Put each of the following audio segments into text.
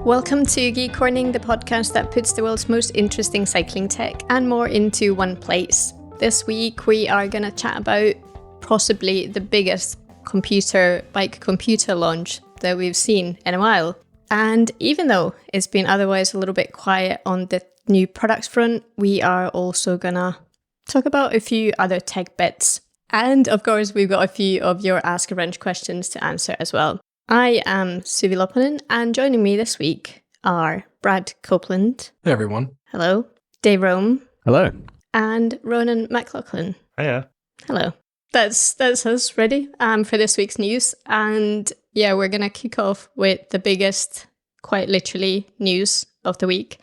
Welcome to Geek Warning, the podcast that puts the world's most interesting cycling tech and more into one place. This week we are going to chat about possibly the biggest bike computer launch that we've seen in a while. And even though it's been otherwise a little bit quiet on the new products front, we are also going to talk about a few other tech bits. And of course, we've got a few of your Ask a Wrench questions to answer as well. I am Suvi Loponen, and joining me this week are Brad Copeland. Hey, everyone. Hello. Dave Rome. Hello. And Ronan Mc Laughlin. Hiya. Hello. That's us ready for this week's news. And yeah, we're going to kick off with the biggest, quite literally, news of the week,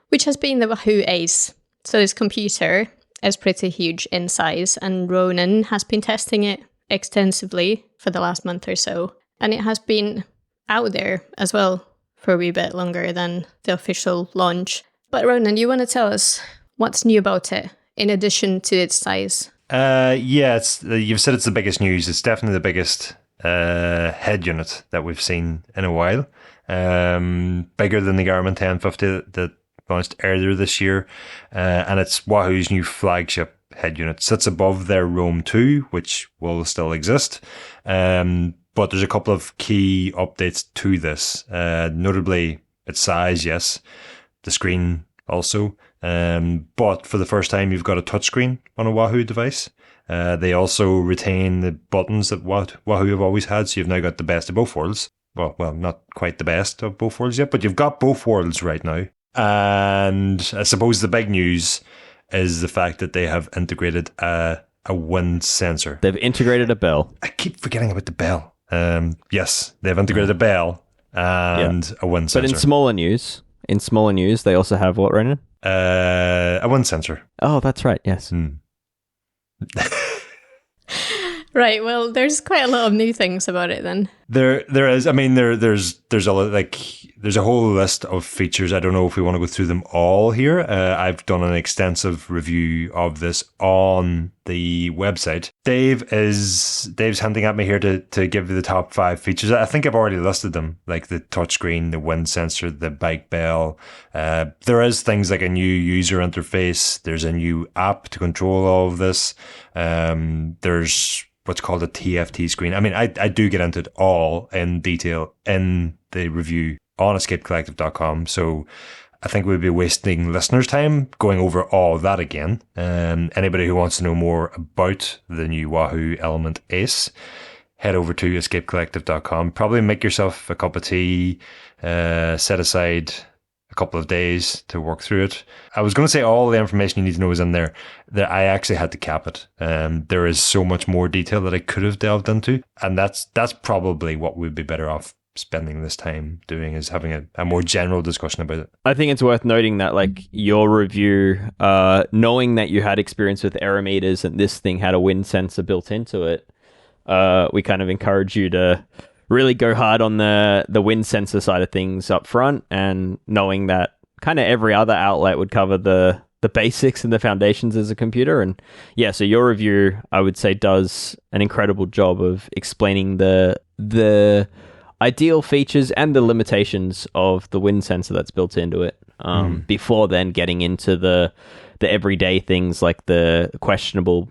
which has been the Wahoo Ace. So this computer is pretty huge in size, and Ronan has been testing it extensively for the last month or so. And it has been out there as well for a wee bit longer than the official launch. But Ronan, you want to tell us what's new about it, in addition to its size? You've said it's the biggest news. It's definitely the biggest head unit that we've seen in a while. Bigger than the Garmin 1050 that launched earlier this year. And it's Wahoo's new flagship head unit. Sits above their Roam 2, which will still exist. But there's a couple of key updates to this, notably its size, yes, the screen also. But for the first time, you've got a touchscreen on a Wahoo device. They also retain the buttons that Wahoo have always had, so you've now got the best of both worlds. Well, not quite the best of both worlds yet, but you've got both worlds right now. And I suppose the big news is the fact that they have integrated a wind sensor. They've integrated a bell. I keep forgetting about the bell. Yes, they've integrated a bell and a wind sensor. But in smaller news, they also have what, Ronan? A wind sensor. Oh, that's right. Yes. Right. Well, there's quite a lot of new things about it then. There is. I mean, there's a whole list of features. I don't know if we want to go through them all here. I've done an extensive review of this on the website. Dave's hinting at me here to give you the top 5 features. I think I've already listed them, like the touchscreen, the wind sensor, the bike bell. There is things like a new user interface. There's a new app to control all of this. There's what's called a TFT screen. I mean, I do get into it all in detail in the review on escapecollective.com. So I think we'd be wasting listeners' time going over all of that again. Anybody who wants to know more about the new Wahoo Elemnt Ace, head over to escapecollective.com. Probably make yourself a cup of tea, set aside a couple of days to work through it. I was going to say all the information you need to know is in there. That I actually had to cap it. There is so much more detail that I could have delved into, and that's probably what we'd be better off spending this time doing, is having a more general discussion about it. I think it's worth noting that, like, your review, knowing that you had experience with aerometers and this thing had a wind sensor built into it, we kind of encourage you to really go hard on the wind sensor side of things up front, and knowing that kind of every other outlet would cover the basics and the foundations as a computer. And yeah, so your review, I would say, does an incredible job of explaining the ideal features and the limitations of the wind sensor that's built into it, before then getting into the everyday things like the questionable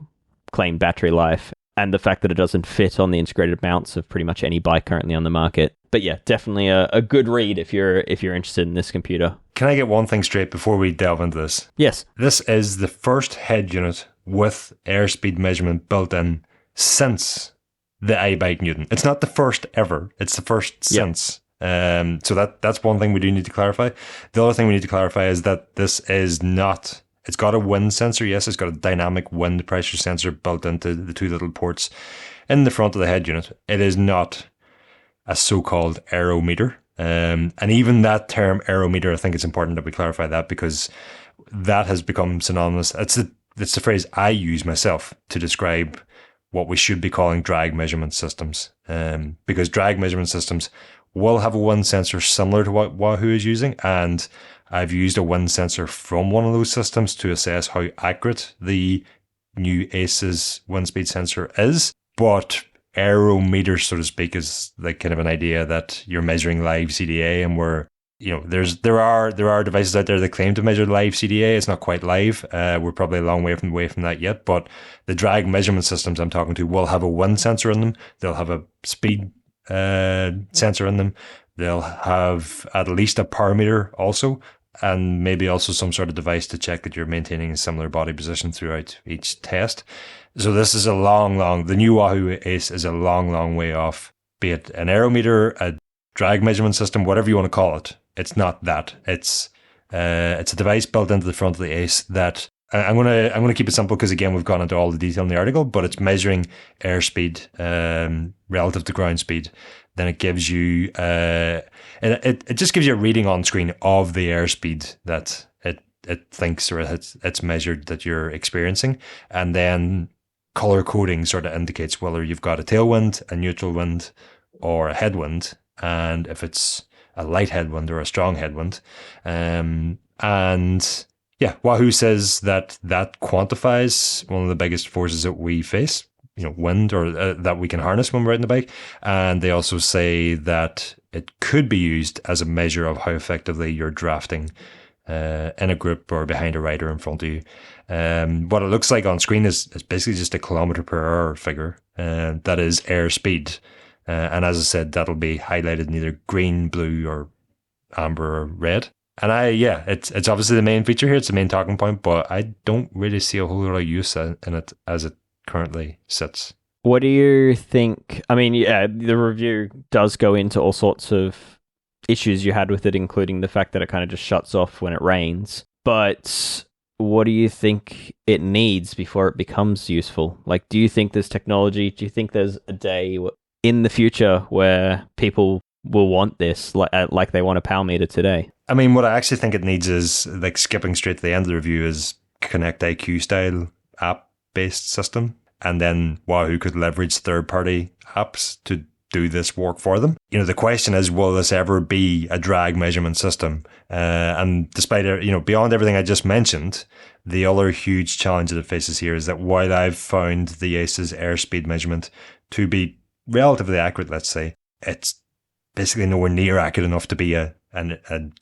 claimed battery life and the fact that it doesn't fit on the integrated mounts of pretty much any bike currently on the market. But yeah, definitely a good read if you're interested in this computer. Can I get one thing straight before we delve into this? Yes. This is the first head unit with airspeed measurement built in since the iBike Newton. It's not the first ever. It's the first since. So that's one thing we do need to clarify. The other thing we need to clarify is that this is not... It's got a wind sensor, yes. It's got a dynamic wind pressure sensor built into the 2 little ports in the front of the head unit. It is not a so-called aerometer. And even that term aerometer, I think it's important that we clarify that, because that has become synonymous. It's the phrase I use myself to describe what we should be calling drag measurement systems. Because drag measurement systems will have a wind sensor similar to what Wahoo is using, and I've used a wind sensor from one of those systems to assess how accurate the new Ace's wind speed sensor is. But aerometer, so to speak, is like kind of an idea that you're measuring live CDA, and we're there are devices out there that claim to measure live CDA. It's not quite live. We're probably a long way from that yet. But the drag measurement systems I'm talking to will have a wind sensor in them. They'll have a speed sensor in them. They'll have at least a power meter also, and maybe also some sort of device to check that you're maintaining a similar body position throughout each test. So this is the new Wahoo Ace is a long way off, be it an aerometer, a drag measurement system, whatever you want to call it. It's not that. It's a device built into the front of the Ace that I'm gonna keep it simple because again we've gone into all the detail in the article, but it's measuring airspeed relative to ground speed. Then it gives you it just gives you a reading on screen of the airspeed that it thinks or it's measured that you're experiencing, and then color coding sort of indicates whether you've got a tailwind, a neutral wind, or a headwind, and if it's a light headwind or a strong headwind. And yeah, Wahoo says that quantifies one of the biggest forces that we face, wind, or that we can harness when we're riding the bike. And they also say that it could be used as a measure of how effectively you're drafting in a group or behind a rider in front of you. What it looks like on screen is basically just a kilometer per hour figure. That is airspeed. And as I said, that'll be highlighted in either green, blue, or amber or red. And it's obviously the main feature here. It's the main talking point, but I don't really see a whole lot of use in it as it currently sits. What do you think? I mean, yeah, the review does go into all sorts of issues you had with it, including the fact that it kind of just shuts off when it rains. But what do you think it needs before it becomes useful? Like, do you think there's technology? Do you think there's a day in the future where people will want this like they want a power meter today? I mean, what I actually think it needs is, like, skipping straight to the end of the review, is Connect IQ style app-based system. And then Wahoo could leverage third-party apps to do this work for them. The question is, will this ever be a drag measurement system? And despite, beyond everything I just mentioned, the other huge challenge that it faces here is that while I've found the Ace's airspeed measurement to be relatively accurate, let's say, it's basically nowhere near accurate enough to be a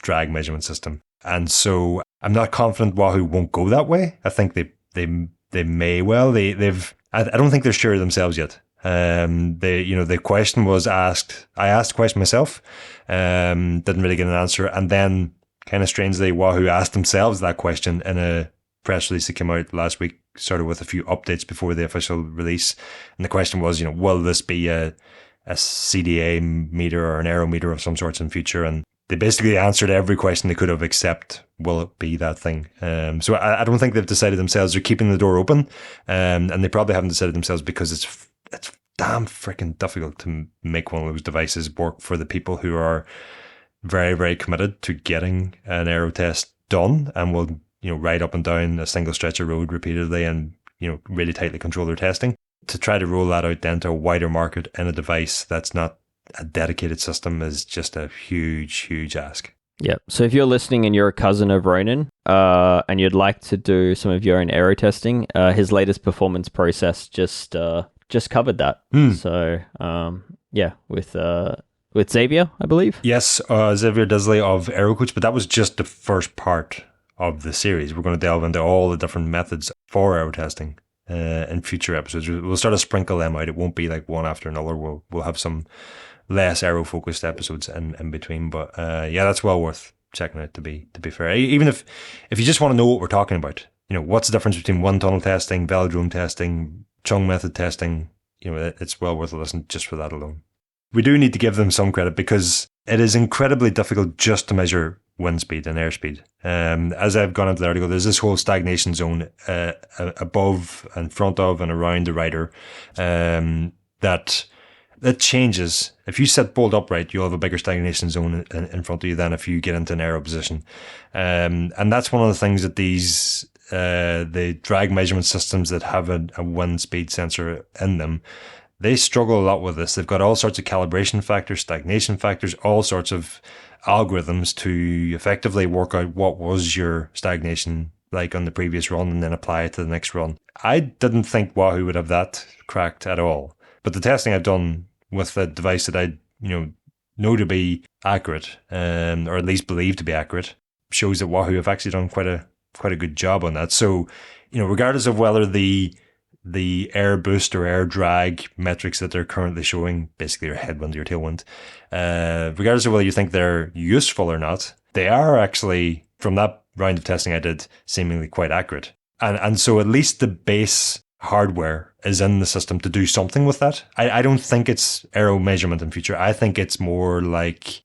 drag measurement system. And so I'm not confident Wahoo won't go that way. I think they may well. I don't think they're sure of themselves yet. The question was asked. I asked the question myself. Didn't really get an answer. And then, kind of strangely, Wahoo asked themselves that question in a press release that came out last week, sort of with a few updates before the official release. And the question was, will this be a CDA meter or an aero meter of some sorts in future? And they basically answered every question they could have, except will it be that thing? So I don't think they've decided themselves. They're keeping the door open, and they probably haven't decided themselves because it's damn freaking difficult to make one of those devices work for the people who are very, very committed to getting an aero test done and will ride up and down a single stretch of road repeatedly and really tightly control their testing. To try to roll that out then to a wider market in a device that's not a dedicated system is just a huge ask. Yeah. So if you're listening and you're a cousin of Ronan, and you'd like to do some of your own aero testing, his latest performance process just covered that. So with Xavier, I believe. Yes, Xavier Disley of Aero Coach, but that was just the first part of the series. We're going to delve into all the different methods for aero testing in future episodes. We'll sort of sprinkle them out. It won't be like one after another. We'll have some less aero focused episodes in between. But that's well worth checking out. To be fair, even if you just want to know what we're talking about, what's the difference between one tunnel testing, velodrome testing, Chung method testing, it's well worth a listen just for that alone. We do need to give them some credit because it is incredibly difficult just to measure wind speed and airspeed. As I've gone into the article, there's this whole stagnation zone above, in front of, and around the rider that changes. If you sit bolt upright, you'll have a bigger stagnation zone in front of you than if you get into an aero position. And that's one of the things that these the drag measurement systems that have a wind speed sensor in them, they struggle a lot with this. They've got all sorts of calibration factors, stagnation factors, all sorts of algorithms to effectively work out what was your stagnation like on the previous run and then apply it to the next run. I didn't think Wahoo would have that cracked at all. But the testing I've done with the device that I, know to be accurate, or at least believed to be accurate, shows that Wahoo have actually done quite a good job on that. So, regardless of whether the air boost or air drag metrics that they're currently showing, basically your headwind, your tailwind, regardless of whether you think they're useful or not, they are actually, from that round of testing I did, seemingly quite accurate. And so at least the base hardware is in the system to do something with that. I don't think it's aero measurement in future. I think it's more like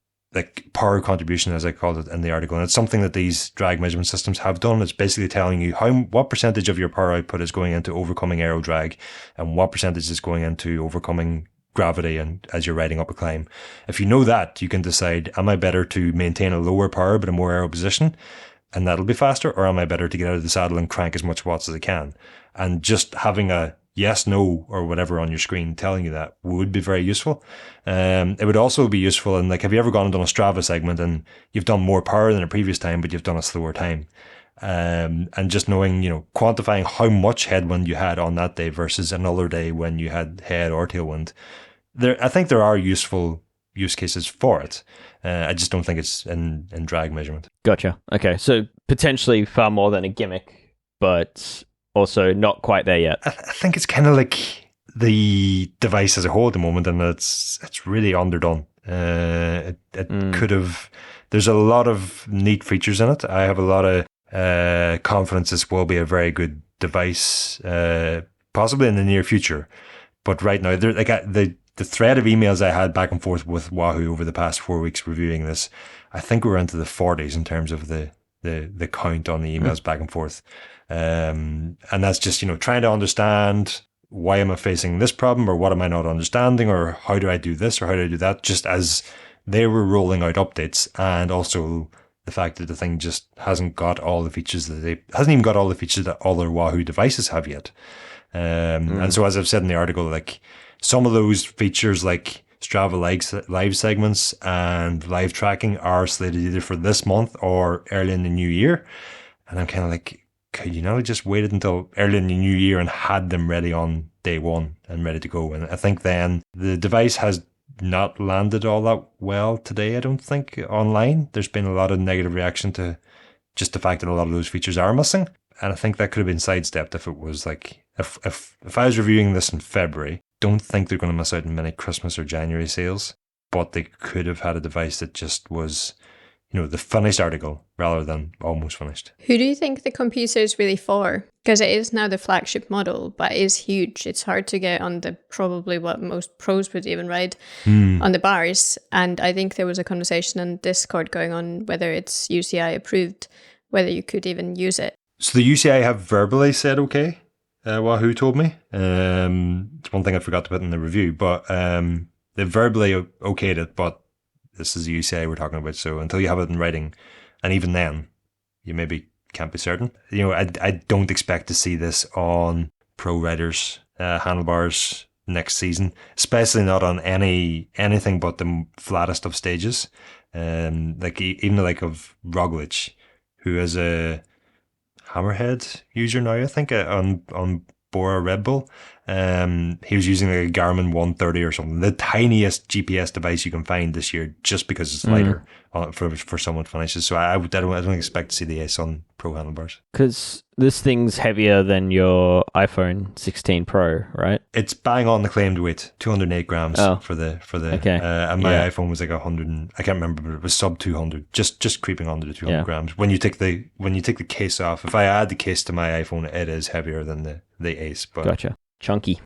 power contribution, as I called it in the article. And it's something that these drag measurement systems have done. It's basically telling you what percentage of your power output is going into overcoming aero drag and what percentage is going into overcoming gravity and as you're riding up a climb. If you know that, you can decide, am I better to maintain a lower power but a more aero position and that'll be faster, or am I better to get out of the saddle and crank as much watts as I can? And just having a yes, no, or whatever on your screen telling you that would be very useful. It would also be useful in, have you ever gone and done a Strava segment and you've done more power than a previous time, but you've done a slower time? And just knowing, quantifying how much headwind you had on that day versus another day when you had head or tailwind. I think there are useful use cases for it. I just don't think it's in drag measurement. Gotcha. Okay, so potentially far more than a gimmick, but also not quite there yet. I think it's kind of like the device as a whole at the moment, and it's really underdone. It could have. There's a lot of neat features in it. I have a lot of confidence this will be a very good device, possibly in the near future. But right now, the thread of emails I had back and forth with Wahoo over the past 4 weeks reviewing this, I think we're into the 40s in terms of the count on the emails back and forth. And that's just, trying to understand, why am I facing this problem, or what am I not understanding, or how do I do this or how do I do that, just as they were rolling out updates. And also the fact that the thing just hasn't got all the features hasn't even got all the features that all their Wahoo devices have yet. And so, as I've said in the article, some of those features like Strava live segments and live tracking are slated either for this month or early in the new year. And I'm kind of like, could you not have just waited until early in the new year and had them ready on day one and ready to go? And I think then the device has not landed all that well today, I don't think, online. There's been a lot of negative reaction to just the fact that a lot of those features are missing. And I think that could have been sidestepped if it was if I was reviewing this in February, don't think they're going to miss out on many Christmas or January sales, but they could have had a device that just was, the finished article rather than almost finished. Who do you think the computer is really for? Because it is now the flagship model, but it is huge. It's hard to get on probably what most pros would even ride on the bars. And I think there was a conversation on Discord going on whether it's UCI approved, whether you could even use it. So the UCI have verbally said okay. Wahoo told me. It's one thing I forgot to put in the review, but they verbally okayed it, but this is the UCI we're talking about, so until you have it in writing, and even then, you maybe can't be certain. I don't expect to see this on pro riders' handlebars next season, especially not on anything but the flattest of stages. Even the like of Roglic, who is a Hammerhead user now, I think, on Bora Red Bull. He was using a Garmin 130 or something, the tiniest GPS device you can find this year, just because it's lighter for someone finishes. So I don't expect to see the Ace on pro handlebars. Because this thing's heavier than your iPhone 16 Pro, right? It's bang on the claimed weight, 208 grams for the. Okay. And my iPhone was like 100. I can't remember, but it was sub 200, just creeping under the 200 grams. When you take the case off, if I add the case to my iPhone, it is heavier than the Ace. But gotcha. Chunky.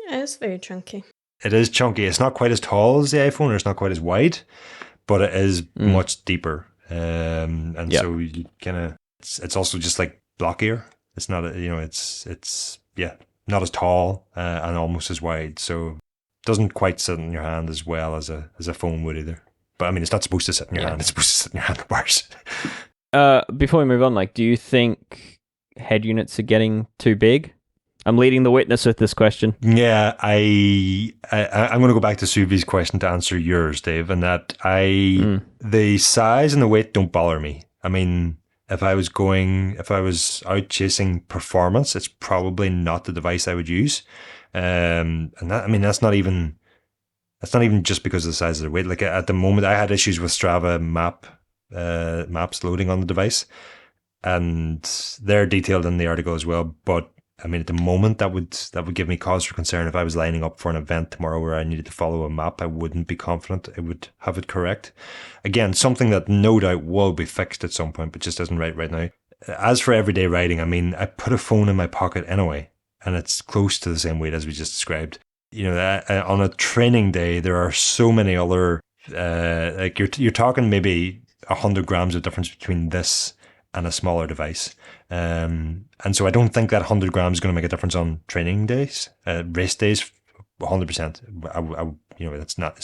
Yeah, it's very chunky. It is chunky. It's not quite as tall as the iPhone, or it's not quite as wide, but it is much deeper. So you kind of, it's also just like blockier. It's not, it's not as tall and almost as wide. So it doesn't quite sit in your hand as well as a phone would either. But I mean, it's not supposed to sit in your hand. It's supposed to sit in your handlebars. Before we move on, do you think head units are getting too big? I'm leading the witness with this question. Yeah, I'm going to go back to Suvi's question to answer yours, Dave, and that the size and the weight don't bother me. I mean, if I was out chasing performance, it's probably not the device I would use. And that, I mean, that's not even It's not even just because of the size of the weight. Like at the moment, I had issues with Strava maps loading on the device, and they're detailed in the article as well. But I mean, at the moment, that would give me cause for concern. If I was lining up for an event tomorrow where I needed to follow a map, I wouldn't be confident it would have it correct. Again, something that no doubt will be fixed at some point, but just isn't right now. As for everyday riding, I mean, I put a phone in my pocket anyway, and it's close to the same weight as we just described. You know, on a training day, there are so many other, like you're talking maybe 100 grams of difference between this and a smaller device. And so I don't think that 100 grams is going to make a difference on training days, race days, 100%. You know, it's not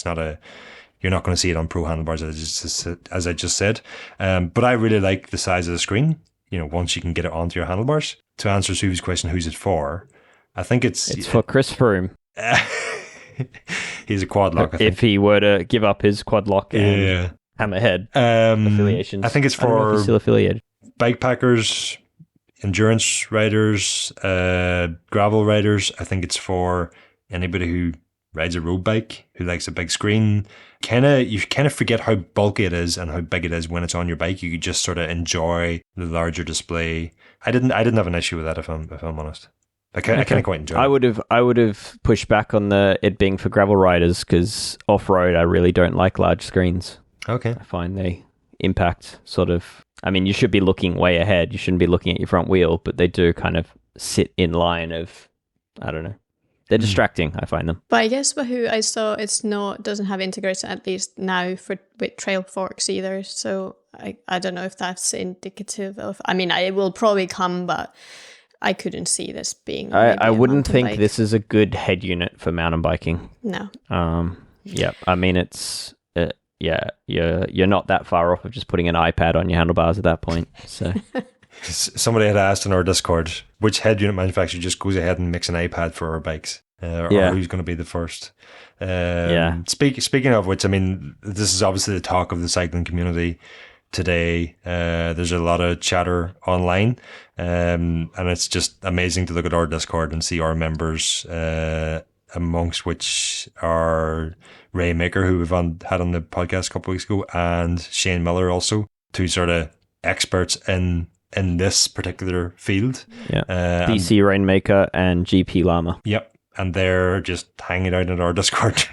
you're not going to see it on pro handlebars as I just said. But I really like the size of the screen, you know, once you can get it onto your handlebars. To answer Suvi's question, who's it for? I think it's for Chris Froome. He's a quad lock, I think. If he were to give up his quad lock and hammerhead affiliations. I think it's for still affiliated. Bike packers, endurance riders, gravel riders. I think it's for anybody who rides a road bike, who likes a big screen. You kind of forget how bulky it is and how big it is when it's on your bike. You could just sort of enjoy the larger display. I didn't have an issue with that, if I'm honest. I kind of quite enjoy it. I would have pushed back on it being for gravel riders, because off-road I really don't like large screens. Okay. I find they impact sort of, I mean, you should be looking way ahead. You shouldn't be looking at your front wheel, but they do kind of sit in line of, I don't know. They're distracting, I find them. But I guess Wahoo, I saw doesn't have integrated, at least now, with trail forks either. So I don't know if that's indicative of, I mean, it will probably come, but I couldn't see this being. I wouldn't think this is a good head unit for mountain biking. No. Yeah, I mean, it's you're not that far off of just putting an iPad on your handlebars at that point. So somebody had asked in our Discord which head unit manufacturer just goes ahead and makes an iPad for our bikes, or who's going to be the first. Speaking of which, I mean, this is obviously the talk of the cycling community today. There's a lot of chatter online, and it's just amazing to look at our Discord and see our members, amongst which are Ray Maker, who we've had on the podcast a couple of weeks ago, and Shane Miller, also two sort of experts in this particular field. Yeah, DC Rainmaker and GP Llama. Yep. And they're just hanging out in our Discord,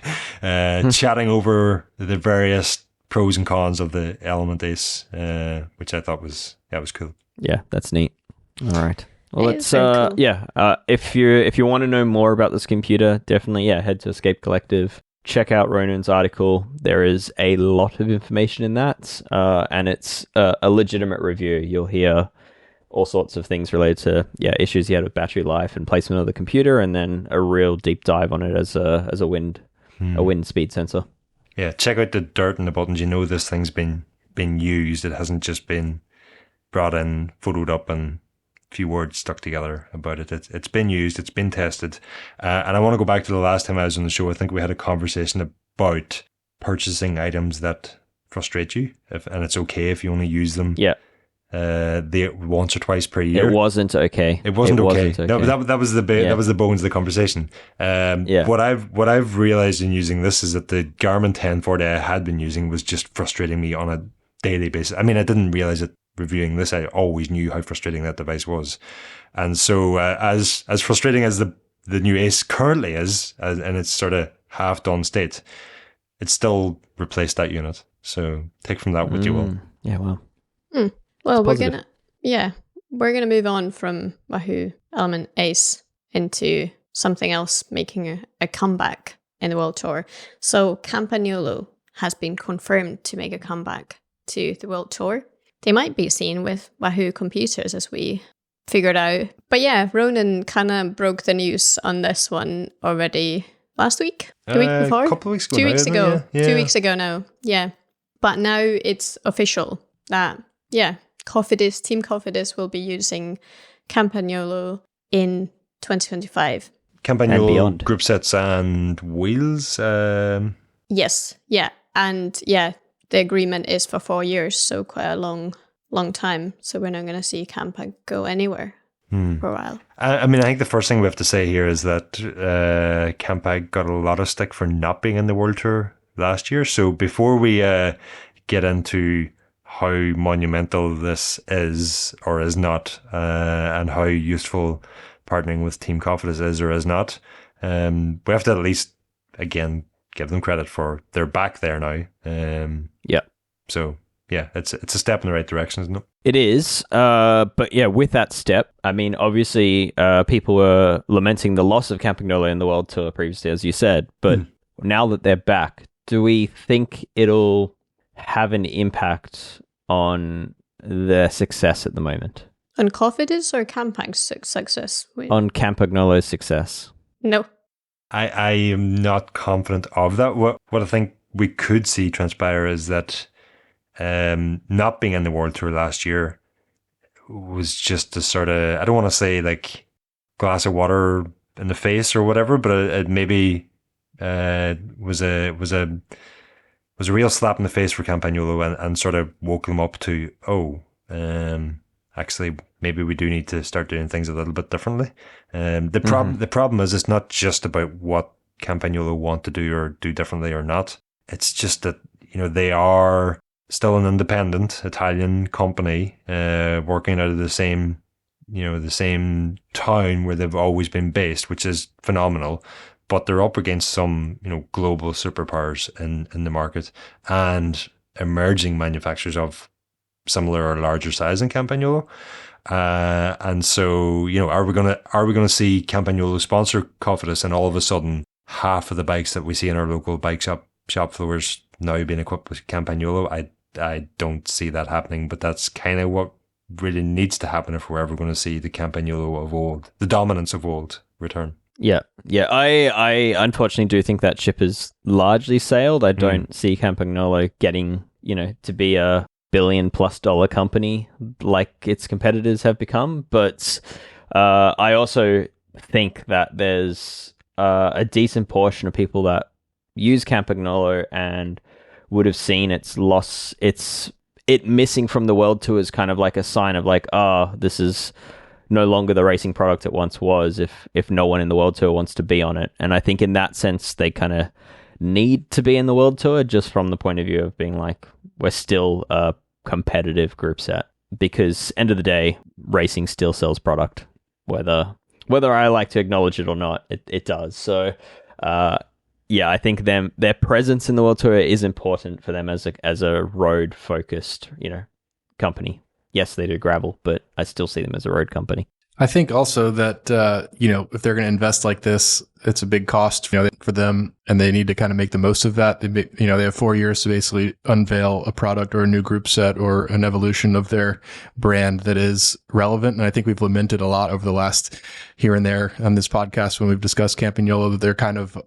chatting over the various pros and cons of the Elemnt Ace, which I thought was cool. Yeah, that's neat. All right. Well, let's cool. if you want to know more about this computer, definitely head to Escape Collective. Check out Ronan's article. There is a lot of information in that, and it's a legitimate review. You'll hear all sorts of things related to issues he had with battery life and placement of the computer, and then a real deep dive on it as a wind speed sensor. Yeah, check out the dirt and the buttons. You know this thing's been used. It hasn't just been brought in, photoed up, and a few words stuck together about it. It's been used. It's been tested. And I want to go back to the last time I was on the show. I think we had a conversation about purchasing items that frustrate you, and it's okay if you only use them. Yeah. Once or twice per year. It wasn't okay. It wasn't okay. That was the bones of the conversation. What I've realized in using this is that the Garmin 1040 I had been using was just frustrating me on a daily basis. I mean, I didn't realize it reviewing this. I always knew how frustrating that device was, and so as frustrating as the new Ace currently is, in its sort of half done state, it still replaced that unit. So take from that what you will. Yeah. Well. Well, we're gonna move on from Wahoo Elemnt Ace into something else making a comeback in the World Tour. So Campagnolo has been confirmed to make a comeback to the World Tour. They might be seen with Wahoo computers, as we figured out. But yeah, Ronan kind of broke the news on this one already last week, the week before, a couple of weeks ago. 2 weeks ago, yeah. 2 weeks ago now. Yeah, but now it's official that Team Cofidis will be using Campagnolo in 2025. Campagnolo group sets and wheels. Yes, yeah, and the agreement is for 4 years, so quite a long time. So we're not going to see Campa go anywhere. for a while. I mean, I think the first thing we have to say here is that Campag got a lot of stick for not being in the World Tour last year. So before we get into how monumental this is or is not, and how useful partnering with Team Cofidis is or is not, we have to at least, again, give them credit for they're back there now. Yeah. So yeah, it's a step in the right direction, isn't it? It is. But yeah, with that step, I mean, obviously, people were lamenting the loss of Campagnolo in the World Tour previously, as you said. But now that they're back, do we think it'll have an impact on their success at the moment? On Cofidis or Campag's success? Wait. On Campagnolo's success? No. I am not confident of that. What I think we could see transpire is that not being in the World Tour last year was just a sort of, I don't want to say like glass of water in the face or whatever, but it maybe was a real slap in the face for Campagnolo and sort of woke them up to, actually maybe we do need to start doing things a little bit differently. The problem is it's not just about what Campagnolo want to do or do differently or not. It's just that, they are still an independent Italian company, working out of the same town where they've always been based, which is phenomenal. But they're up against some, global superpowers in the market and emerging manufacturers of similar or larger size than Campagnolo. And so, are we gonna see Campagnolo sponsor Cofidis and all of a sudden half of the bikes that we see in our local bike shop floors now being equipped with Campagnolo? I don't see that happening, but that's kind of what really needs to happen if we're ever going to see the Campagnolo of old, the dominance of old, return. Yeah. I unfortunately do think that ship is largely sailed. I don't see Campagnolo getting, to be a $1 billion+ company like its competitors have become. But I also think that there's a decent portion of people that use Campagnolo and would have seen its loss, it missing from the World Tour is kind of like a sign of like, this is no longer the racing product it once was if no one in the World Tour wants to be on it. And I think in that sense, they kind of need to be in the World Tour just from the point of view of being like, we're still a competitive group set, because end of the day, racing still sells product, whether I like to acknowledge it or not, it does. So, yeah, I think their presence in the World Tour is important for them as a road focused, company. Yes, they do gravel, but I still see them as a road company. I think also that, if they're going to invest like this, it's a big cost, for them, and they need to kind of make the most of that. They have 4 years to basically unveil a product or a new group set or an evolution of their brand that is relevant. And I think we've lamented a lot over the last here and there on this podcast when we've discussed Campagnolo that they're kind of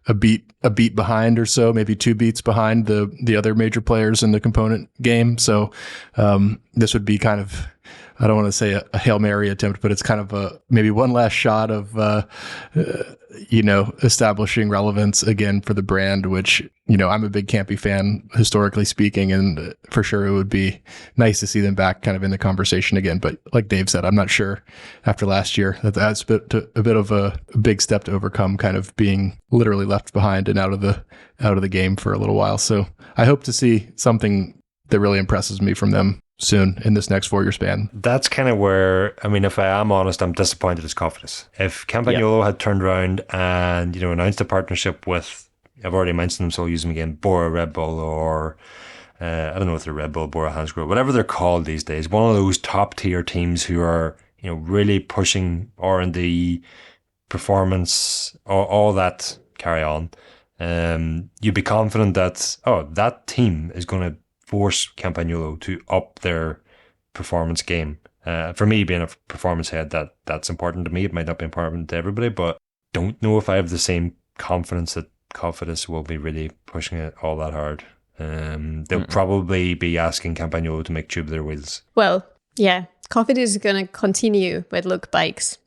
a beat behind or so, maybe 2 beats behind the other major players in the component game. So this would be kind of, I don't want to say a Hail Mary attempt, but it's kind of maybe one last shot of, establishing relevance again for the brand, which, I'm a big Campy fan, historically speaking, and for sure it would be nice to see them back kind of in the conversation again. But like Dave said, I'm not sure after last year that's a bit of a big step to overcome, kind of being literally left behind and out of the game for a little while. So I hope to see something that really impresses me from them soon in this next 4-year span. That's kind of where, I mean, if I am honest, I'm disappointed as Cofidis. If Campagnolo had turned around and, announced a partnership with, I've already mentioned them, so I'll use them again, Bora Red Bull, or I don't know if they're Red Bull, Bora Hansgrohe, whatever they're called these days, one of those top tier teams who are, really pushing R&D, performance, all that carry on. You'd be confident that, that team is going to force Campagnolo to up their performance game. For me, being a performance head, that's important to me. It might not be important to everybody, but don't know if I have the same confidence that Cofidis will be really pushing it all that hard. They'll probably be asking Campagnolo to make tubular wheels. Well, yeah, Cofidis is going to continue with Look Bikes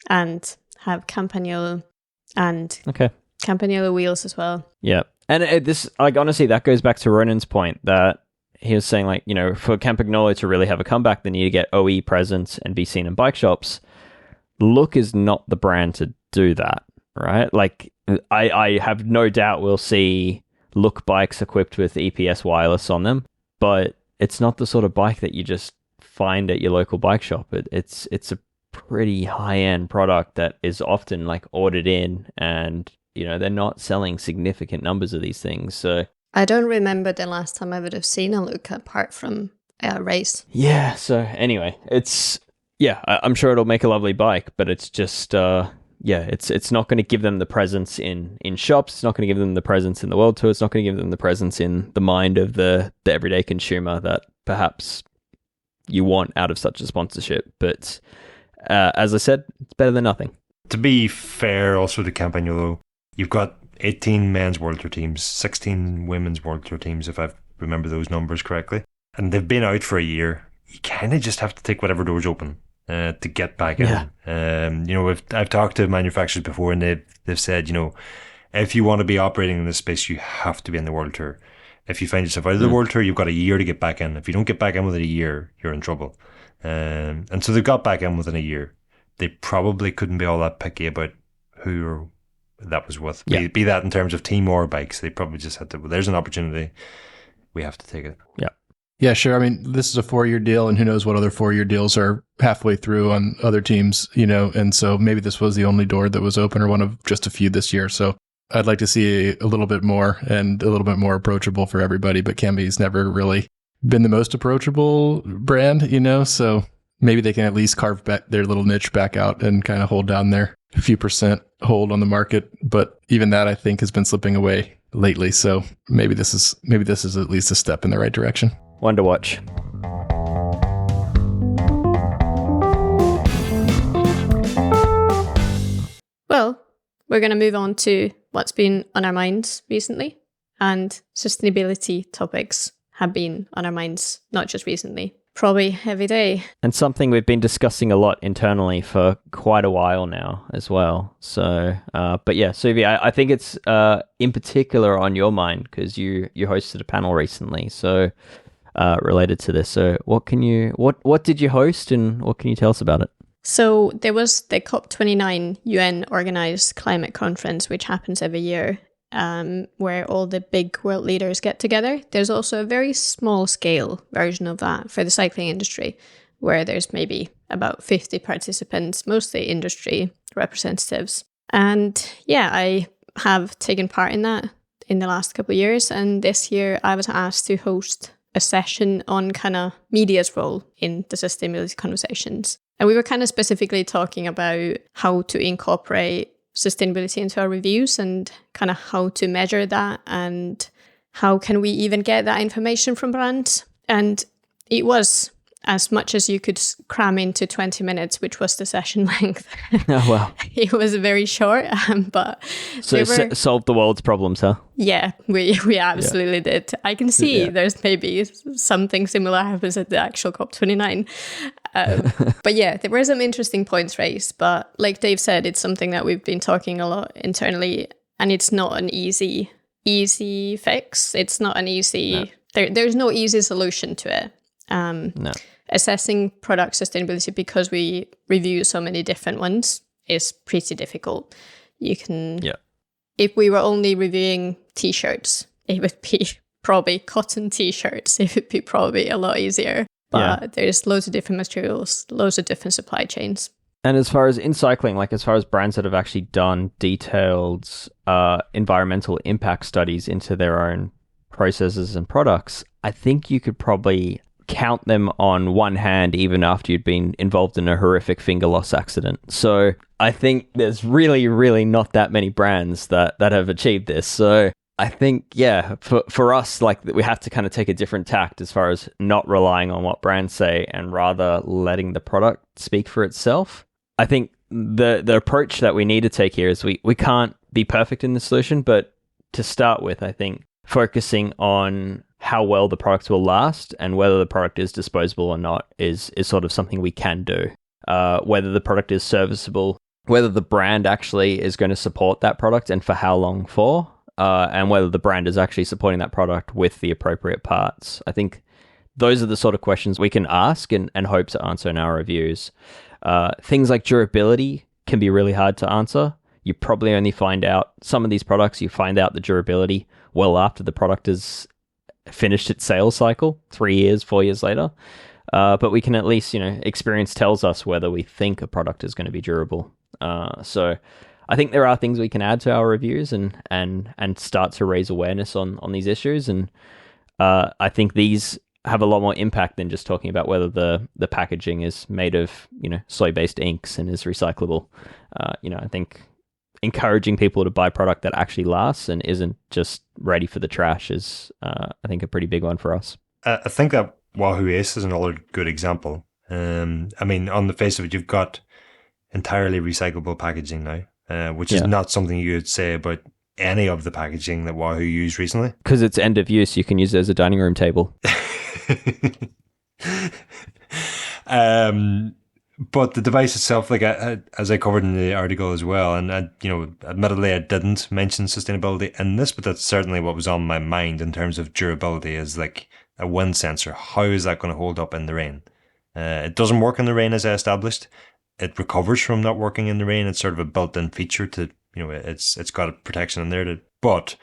and have Campagnolo and Campagnolo wheels as well. Yeah. And this, honestly, that goes back to Ronan's point that he was saying, for Campagnolo to really have a comeback, they need to get OE presence and be seen in bike shops. Look is not the brand to do that, right? Like, I have no doubt we'll see Look bikes equipped with EPS wireless on them, but it's not the sort of bike that you just find at your local bike shop. It's a pretty high-end product that is often like ordered in, and they're not selling significant numbers of these things. So I don't remember the last time I would have seen a Look apart from a race. Yeah, so anyway, I'm sure it'll make a lovely bike, but it's just it's not going to give them the presence in shops. It's not going to give them the presence in the World Tour. It's not going to give them the presence in the mind of the everyday consumer that perhaps you want out of such a sponsorship. But as I said, it's better than nothing. To be fair also to Campagnolo, you've got 18 men's World Tour teams, 16 women's World Tour teams, if I remember those numbers correctly. And they've been out for a year. You kind of just have to take whatever door's open to get back in. Yeah. I've talked to manufacturers before, and they've said, if you want to be operating in this space, you have to be in the World Tour. If you find yourself out of the World Tour, you've got a year to get back in. If you don't get back in within a year, you're in trouble. And so they got back in within a year. They probably couldn't be all that picky about who that was with. Yeah. Be that in terms of team or bikes. They probably just had to, well, there's an opportunity. We have to take it. Yeah. Yeah, sure. I mean, this is a 4-year deal, and who knows what other 4-year deals are halfway through on other teams, and so maybe this was the only door that was open or one of just a few this year. So I'd like to see a little bit more and a little bit more approachable for everybody, but Cambi's never really been the most approachable brand, so maybe they can at least carve back their little niche back out and kind of hold down their few percent hold on the market. But even that, I think, has been slipping away lately. So maybe this is at least a step in the right direction. One to watch. Well, we're going to move on to what's been on our minds recently. And sustainability topics have been on our minds, not just recently, probably every day. And something we've been discussing a lot internally for quite a while now as well. So, but yeah, Suvi, I think it's in particular on your mind because you hosted a panel recently. So related to this. So what did you host and what can you tell us about it? So there was the COP29 UN organized climate conference, which happens every year, where all the big world leaders get together. There's also a very small scale version of that for the cycling industry, where there's maybe about 50 participants, mostly industry representatives. And yeah, I have taken part in that in the last couple of years. And this year I was asked to host a session on kind of media's role in the sustainability conversations. And we were kind of specifically talking about how to incorporate sustainability into our reviews and kind of how to measure that and how can we even get that information from brands. And it was as much as you could cram into 20 minutes, which was the session length. Oh, wow. It was very short, but... So solved the world's problems, huh? Yeah, we absolutely did. I can see there's maybe something similar happens at the actual COP29. But yeah, there were some interesting points raised. But like Dave said, it's something that we've been talking a lot internally, and it's not an easy fix. It's not an easy... No. There's no easy solution to it. No. Assessing product sustainability, because we review so many different ones, is pretty difficult. You can... Yeah. If we were only reviewing t-shirts, it would be probably cotton t-shirts. It would be probably a lot easier. But there's loads of different materials, loads of different supply chains. And as far as in cycling, like as far as brands that have actually done detailed environmental impact studies into their own processes and products, I think you could probably count them on one hand even after you'd been involved in a horrific finger loss accident. So I think there's really, really not that many brands that have achieved this. So I think, for us, like we have to kind of take a different tact as far as not relying on what brands say and rather letting the product speak for itself. I think the approach that we need to take here is we can't be perfect in the solution, but to start with, I think focusing on how well the product will last and whether the product is disposable or not is sort of something we can do. Whether the product is serviceable, whether the brand actually is going to support that product and for how long for, and whether the brand is actually supporting that product with the appropriate parts. I think those are the sort of questions we can ask and hope to answer in our reviews. Things like durability can be really hard to answer. You probably only find out some of these products, you find out the durability well after the product has finished its sales cycle, 3 years, 4 years later. But we can at least, experience tells us whether we think a product is going to be durable. So I think there are things we can add to our reviews and start to raise awareness on these issues. And I think these have a lot more impact than just talking about whether the packaging is made of, soy-based inks and is recyclable. I think encouraging people to buy product that actually lasts and isn't just ready for the trash is, I think, a pretty big one for us. I think that Wahoo Ace is another good example. On the face of it, you've got entirely recyclable packaging now, which is not something you would say about any of the packaging that Wahoo used recently. Because it's end of use, you can use it as a dining room table. But the device itself, as I covered in the article as well, and admittedly I didn't mention sustainability in this, but that's certainly what was on my mind in terms of durability, is like a wind sensor. How is that going to hold up in the rain? It doesn't work in the rain, as I established. It recovers from not working in the rain. It's sort of a built-in feature to, it's got a protection in there. But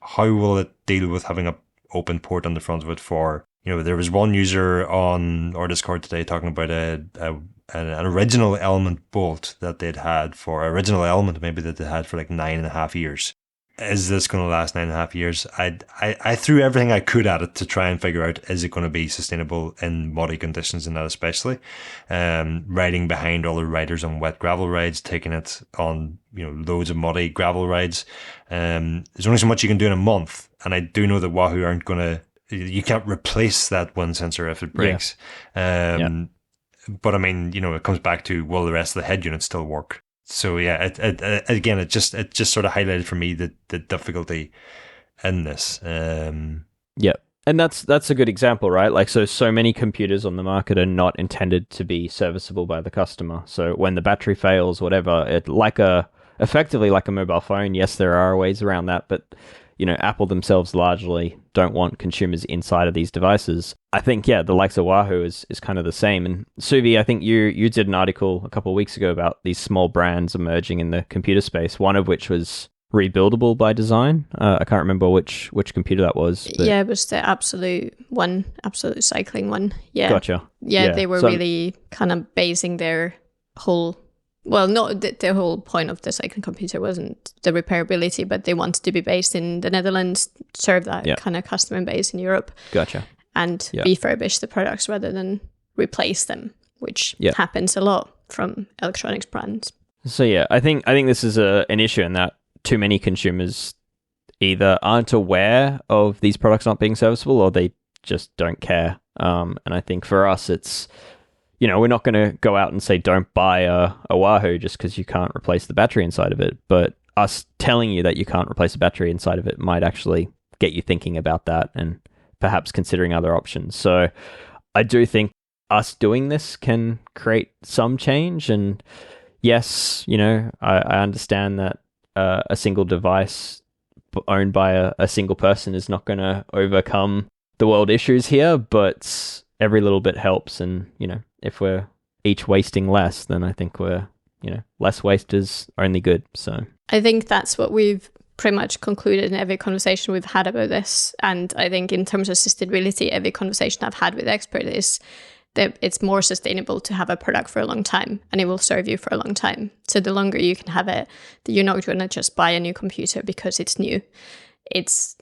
how will it deal with having an open port on the front of it for, there was one user on our Discord today talking about an original element bolt that they'd had for original element, maybe that they had for like 9.5 years. Is this going to last 9.5 years? I threw everything I could at it to try and figure out, is it going to be sustainable in muddy conditions, and that especially riding behind other riders on wet gravel rides, taking it on loads of muddy gravel rides. There's only so much you can do in a month, and I do know that Wahoo aren't going to. You can't replace that wind sensor if it breaks. But it comes back to, will the rest of the head unit still work? So yeah, it just sort of highlighted for me the difficulty in this. Yeah, and that's a good example, right? Like, so many computers on the market are not intended to be serviceable by the customer. So when the battery fails, whatever, effectively like a mobile phone. Yes, there are ways around that, but Apple themselves largely don't want consumers inside of these devices. I think, the likes of Wahoo is kind of the same. And Suvi, I think you did an article a couple of weeks ago about these small brands emerging in the computer space, one of which was rebuildable by design. I can't remember which computer that was. But... Yeah, it was the Absolute Cycling one. Yeah. Gotcha. Yeah, they were really kind of basing their whole... Well, not the whole point of the cycling computer wasn't the repairability, but they wanted to be based in the Netherlands, serve that kind of customer base in Europe. Gotcha. And refurbish the products rather than replace them, which happens a lot from electronics brands. So I think this is an issue in that too many consumers either aren't aware of these products not being serviceable, or they just don't care. And I think for us, it's... we're not going to go out and say, don't buy a Wahoo just because you can't replace the battery inside of it. But us telling you that you can't replace the battery inside of it might actually get you thinking about that and perhaps considering other options. So I do think us doing this can create some change. And yes, I understand that a single device owned by a single person is not going to overcome the world issues here, but every little bit helps. And, if we're each wasting less, then I think we're, less waste is only good. So I think that's what we've pretty much concluded in every conversation we've had about this. And I think in terms of sustainability, every conversation I've had with experts is that it's more sustainable to have a product for a long time, and it will serve you for a long time. So the longer you can have it, you're not going to just buy a new computer because it's new. It's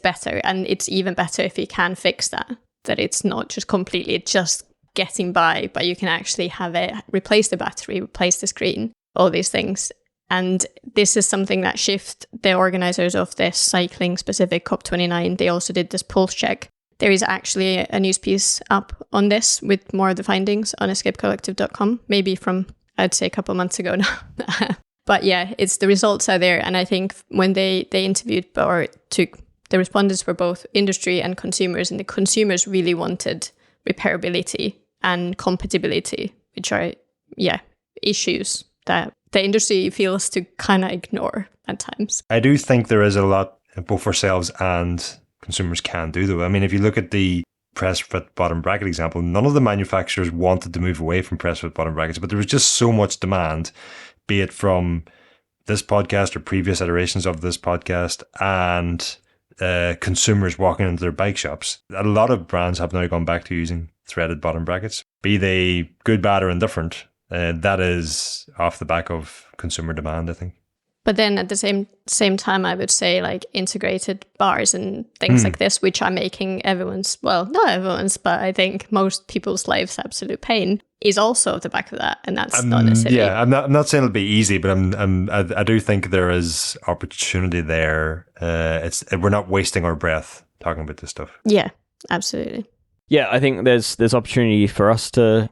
better, and it's even better if you can fix that it's not just completely just getting by, but you can actually have it replace the battery, replace the screen, all these things. And this is something that Shift, the organizers of this cycling specific COP29, they also did this pulse check. There is actually a news piece up on this with more of the findings on escapecollective.com, maybe from, I'd say, a couple of months ago now. But yeah, it's the results are there. And I think when they interviewed or took, the respondents were both industry and consumers, and the consumers really wanted repairability and compatibility, which are, issues that the industry feels to kind of ignore at times. I do think there is a lot both ourselves and consumers can do, though. I mean, if you look at the press fit bottom bracket example, none of the manufacturers wanted to move away from press fit bottom brackets, but there was just so much demand, be it from this podcast or previous iterations of this podcast and consumers walking into their bike shops. A lot of brands have now gone back to using threaded bottom brackets, be they good, bad, or indifferent. That is off the back of consumer demand, I think. But then at the same time, I would say like integrated bars and things like this, which are making everyone's, well, not everyone's, but I think most people's lives absolute pain, is also off the back of that. And that's not necessarily. Yeah, I'm not saying it'll be easy, but I do think there is opportunity there. We're not wasting our breath talking about this stuff. Yeah, absolutely. Yeah, I think there's opportunity for us to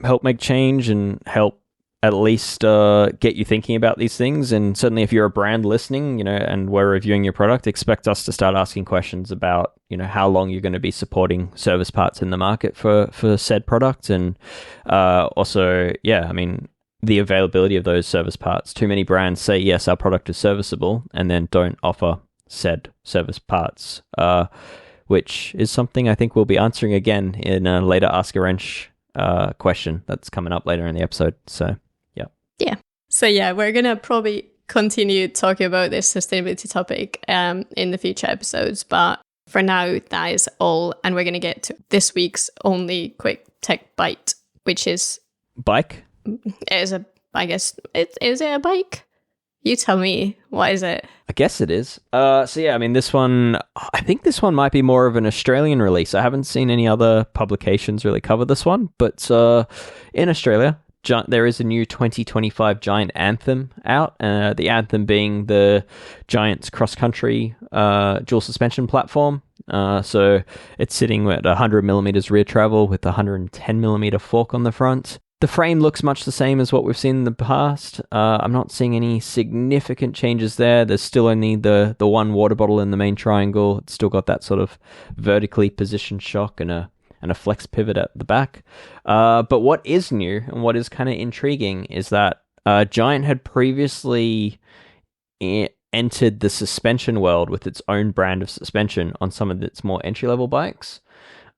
help make change and help at least get you thinking about these things. And certainly if you're a brand listening, and we're reviewing your product, expect us to start asking questions about, how long you're going to be supporting service parts in the market for said product. And also, the availability of those service parts. Too many brands say, yes, our product is serviceable, and then don't offer said service parts, which is something I think we'll be answering again in a later Ask a Wrench question that's coming up later in the episode. So yeah. So we're gonna probably continue talking about this sustainability topic in the future episodes, but for now that is all, and we're gonna get to this week's only quick tech bite, which is bike. Is it a bike? You tell me. What is it? I guess it is. This one, I think this one might be more of an Australian release. I haven't seen any other publications really cover this one, but in Australia, there is a new 2025 Giant Anthem out. The Anthem being the Giant's cross-country dual suspension platform. So it's sitting at 100 millimeters rear travel with a 110 millimeter fork on the front. The frame looks much the same as what we've seen in the past. I'm not seeing any significant changes there. There's still only the one water bottle in the main triangle. It's still got that sort of vertically positioned shock and a flex pivot at the back. But what is new and what is kind of intriguing is that Giant had previously entered the suspension world with its own brand of suspension on some of its more entry-level bikes.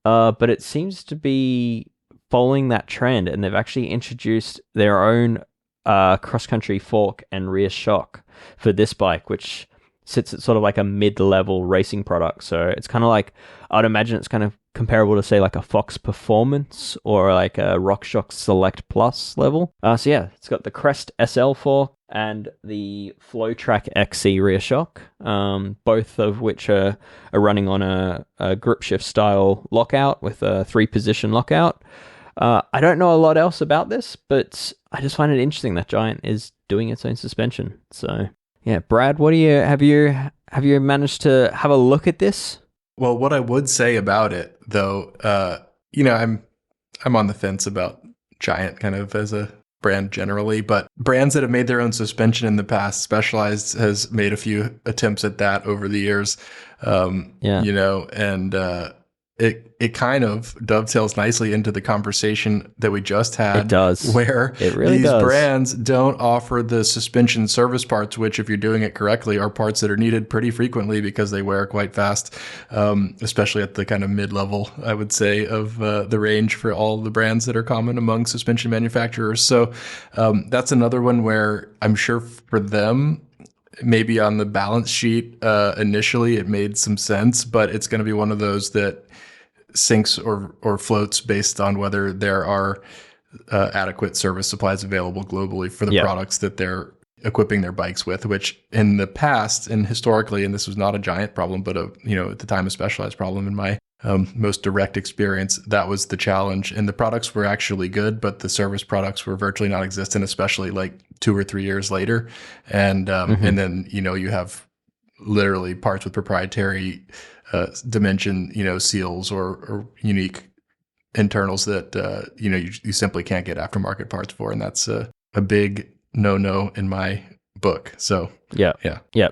But it seems to be following that trend, and they've actually introduced their own cross-country fork and rear shock for this bike, which sits at sort of like a mid-level racing product. So it's kind of like, I'd imagine it's kind of comparable to say like a Fox Performance or like a RockShox Select Plus level. It's got the Crest SL fork and the FlowTrack XC rear shock, both of which are running on a grip shift style lockout with a 3-position lockout. I don't know a lot else about this, but I just find it interesting that Giant is doing its own suspension. So yeah, Brad, what do you have you managed to have a look at this? Well, what I would say about it, though, I'm on the fence about Giant kind of as a brand generally, but brands that have made their own suspension in the past, Specialized has made a few attempts at that over the years, It kind of dovetails nicely into the conversation that we just had. It does. Where it really these does. brands don't offer the suspension service parts, which if you're doing it correctly are parts that are needed pretty frequently because they wear quite fast, especially at the kind of mid-level, I would say, of the range for all the brands that are common among suspension manufacturers. So that's another one where I'm sure for them, maybe on the balance sheet initially it made some sense, but it's going to be one of those that sinks or floats based on whether there are adequate service supplies available globally for the products that they're equipping their bikes with, which in the past and historically, and this was not a Giant problem, but at the time a Specialized problem in my most direct experience, that was the challenge. And the products were actually good, but the service products were virtually non-existent, especially like 2 or 3 years later. And and then you have literally parts with proprietary dimension, seals or unique internals that you simply can't get aftermarket parts for, and that's a big no in my book. So yeah.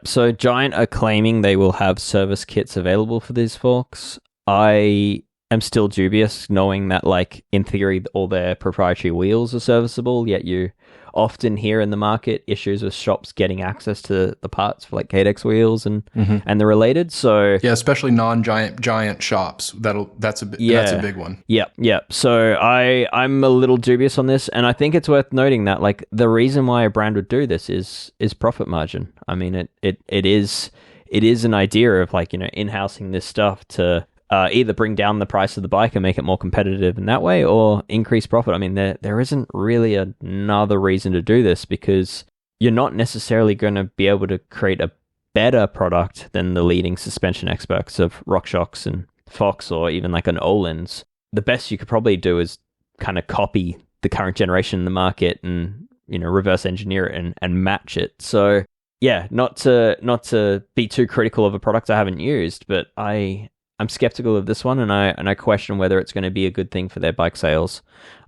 So Giant are claiming they will have service kits available for these forks. I am still dubious, knowing that, like, in theory, all their proprietary wheels are serviceable, yet you often hear in the market issues with shops getting access to the parts for like Cadex wheels and the related. So yeah, especially non-giant shops. That's a big one. Yeah. So I'm a little dubious on this, and I think it's worth noting that, like, the reason why a brand would do this is profit margin. I mean, it is an idea of, like, you know, in-housing this stuff to either bring down the price of the bike and make it more competitive in that way, or increase profit. I mean, there isn't really another reason to do this, because you're not necessarily going to be able to create a better product than the leading suspension experts of RockShox and Fox, or even like an Öhlins. The best you could probably do is kind of copy the current generation in the market and, you know, reverse engineer it and match it. So yeah, not to be too critical of a product I haven't used, but I'm skeptical of this one, and I question whether it's going to be a good thing for their bike sales.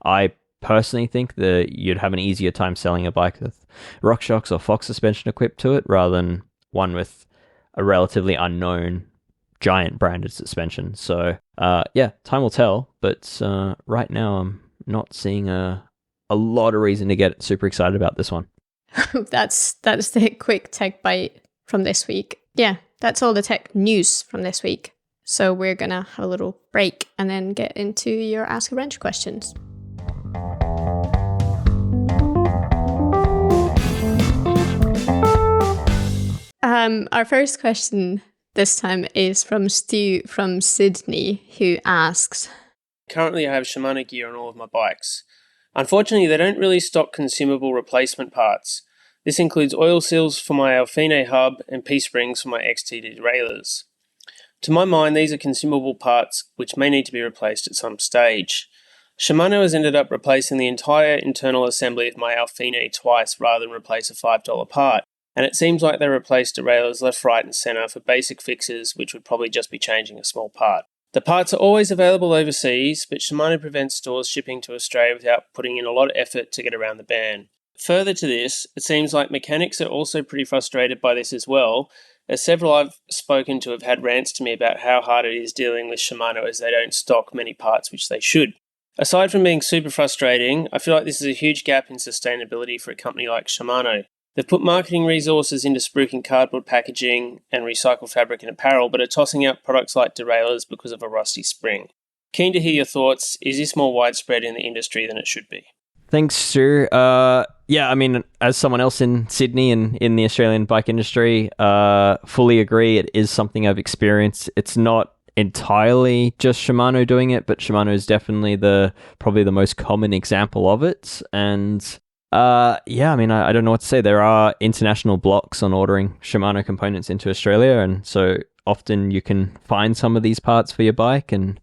I personally think that you'd have an easier time selling a bike with RockShox or Fox suspension equipped to it, rather than one with a relatively unknown giant branded suspension. So yeah, time will tell, but right now I'm not seeing a lot of reason to get super excited about this one. That's the quick tech bite from this week. Yeah, that's all the tech news from this week. So we're going to have a little break and then get into your Ask a Wrench questions. Our first question this time is from Stu from Sydney, who asks, currently I have Shimano gear on all of my bikes. Unfortunately, they don't really stock consumable replacement parts. This includes oil seals for my Alfine hub and P-springs for my XT derailleurs. To my mind, these are consumable parts which may need to be replaced at some stage. Shimano has ended up replacing the entire internal assembly of my Alfine twice rather than replace a $5 part, and it seems like they replaced derailleurs left, right and centre for basic fixes which would probably just be changing a small part. The parts are always available overseas, but Shimano prevents stores shipping to Australia without putting in a lot of effort to get around the ban. Further to this, it seems like mechanics are also pretty frustrated by this as well, as several I've spoken to have had rants to me about how hard it is dealing with Shimano as they don't stock many parts which they should. Aside from being super frustrating, I feel like this is a huge gap in sustainability for a company like Shimano. They've put marketing resources into spruiking cardboard packaging and recycled fabric and apparel, but are tossing out products like derailleurs because of a rusty spring. Keen to hear your thoughts. Is this more widespread in the industry than it should be? Thanks, Stu. Yeah, I mean, as someone else in Sydney and in the Australian bike industry, fully agree. It is something I've experienced. It's not entirely just Shimano doing it, but Shimano is definitely probably the most common example of it. And yeah, I mean, I don't know what to say. There are international blocks on ordering Shimano components into Australia, and so often you can find some of these parts for your bike, and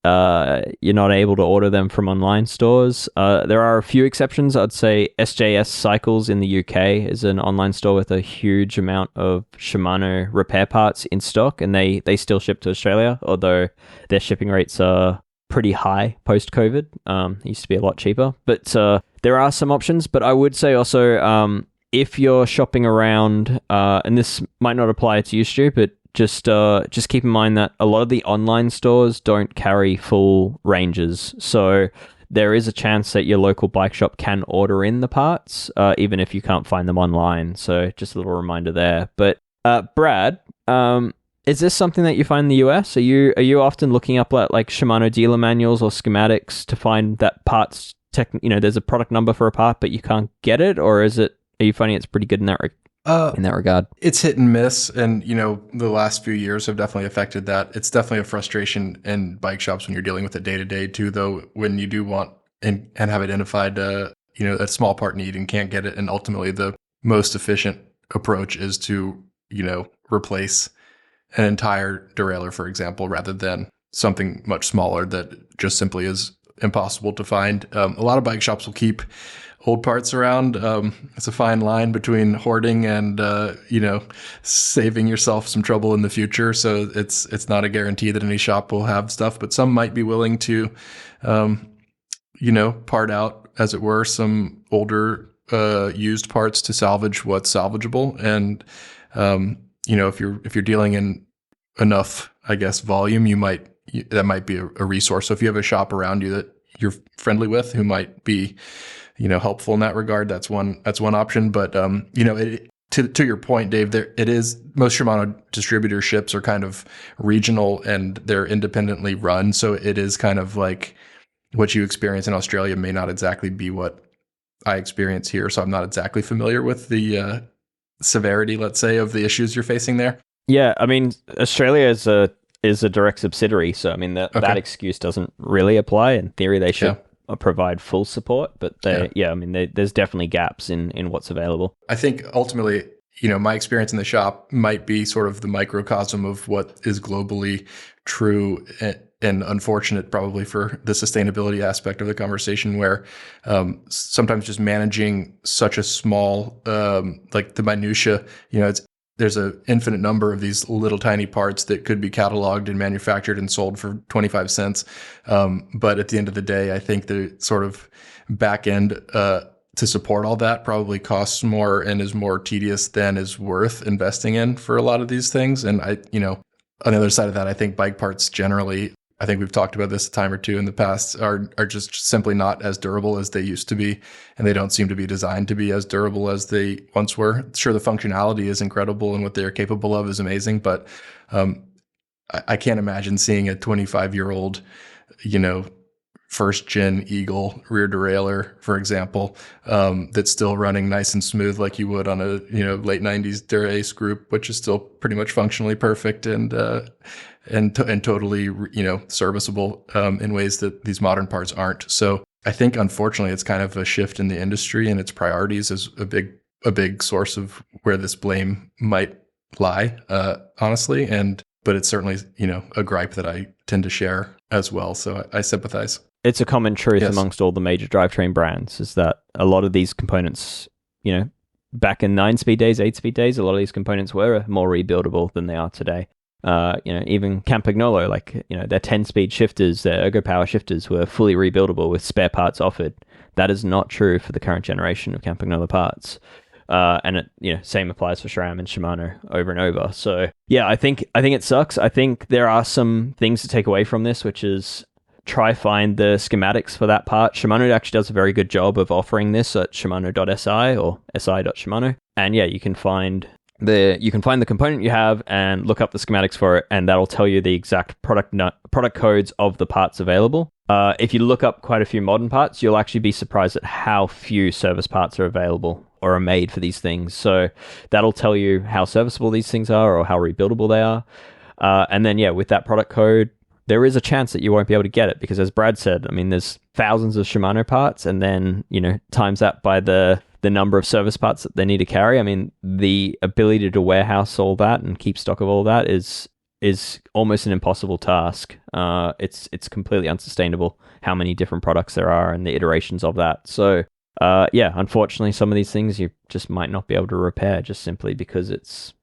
you're not able to order them from online stores. There are a few exceptions. I'd say SJS Cycles in the UK is an online store with a huge amount of Shimano repair parts in stock, and they still ship to Australia, although their shipping rates are pretty high post-COVID. It used to be a lot cheaper, but there are some options. But I would say also, if you're shopping around, and this might not apply to you, Stu, but just keep in mind that a lot of the online stores don't carry full ranges. So there is a chance that your local bike shop can order in the parts, even if you can't find them online. So just a little reminder there. But Brad, is this something that you find in the US? Are you often looking up at like Shimano dealer manuals or schematics to find that parts there's a product number for a part, but you can't get it? Or are you finding it's pretty good in that regard? It's hit and miss, and the last few years have definitely affected that. It's definitely a frustration in bike shops when you're dealing with it day to day too, though, when you do want and have identified a small part need and can't get it, and ultimately the most efficient approach is to replace an entire derailleur, for example, rather than something much smaller that just simply is impossible to find. A lot of bike shops will keep old parts around. It's a fine line between hoarding and saving yourself some trouble in the future. So it's not a guarantee that any shop will have stuff, but some might be willing to part out, as it were, some older used parts to salvage what's salvageable. And if you're dealing in enough, I guess, volume, you might that might be a resource. So if you have a shop around you that you're friendly with who might be, helpful in that regard, that's one option. But to your point, Dave, it is, most Shimano distributorships are kind of regional and they're independently run. So it is kind of like what you experience in Australia may not exactly be what I experience here. So I'm not exactly familiar with the severity, let's say, of the issues you're facing there. Yeah, I mean, Australia is a direct subsidiary, so I mean that excuse doesn't really apply. In theory, they should provide full support, but there's definitely gaps in what's available. I think ultimately, my experience in the shop might be sort of the microcosm of what is globally true and unfortunate probably for the sustainability aspect of the conversation, where sometimes just managing such a small, like the minutia, there's an infinite number of these little tiny parts that could be cataloged and manufactured and sold for 25 cents. But at the end of the day, I think the sort of back end to support all that probably costs more and is more tedious than is worth investing in for a lot of these things. And on the other side of that, I think bike parts generally, I think we've talked about this a time or two in the past, are just simply not as durable as they used to be. And they don't seem to be designed to be as durable as they once were. Sure, the functionality is incredible and what they're capable of is amazing, but I can't imagine seeing a 25-year-old, first gen Eagle rear derailleur, for example, that's still running nice and smooth like you would on a late 90s Dura Ace group, which is still pretty much functionally perfect and totally serviceable in ways that these modern parts aren't. So I think unfortunately it's kind of a shift in the industry, and its priorities is a big source of where this blame might lie, honestly. But it's certainly a gripe that I tend to share as well. So I sympathize. It's a common truth amongst all the major drivetrain brands is that a lot of these components, back in 9-speed days, 8-speed days, a lot of these components were more rebuildable than they are today. Even Campagnolo, their 10-speed shifters, their ergo power shifters were fully rebuildable with spare parts offered. That is not true for the current generation of Campagnolo parts. And it, same applies for SRAM and Shimano over and over. So yeah, I think it sucks. I think there are some things to take away from this, which is try find the schematics for that part. Shimano actually does a very good job of offering this at shimano.si or si.shimano. And yeah, you can find the component you have and look up the schematics for it, and that'll tell you the exact product codes of the parts available. If you look up quite a few modern parts, you'll actually be surprised at how few service parts are available or are made for these things. So that'll tell you how serviceable these things are or how rebuildable they are. And then, with that product code, there is a chance that you won't be able to get it because, as Brad said, I mean, there's thousands of Shimano parts, and then, times that by the number of service parts that they need to carry. I mean, the ability to warehouse all that and keep stock of all that is almost an impossible task. It's completely unsustainable how many different products there are and the iterations of that. So, unfortunately, some of these things you just might not be able to repair just simply because it's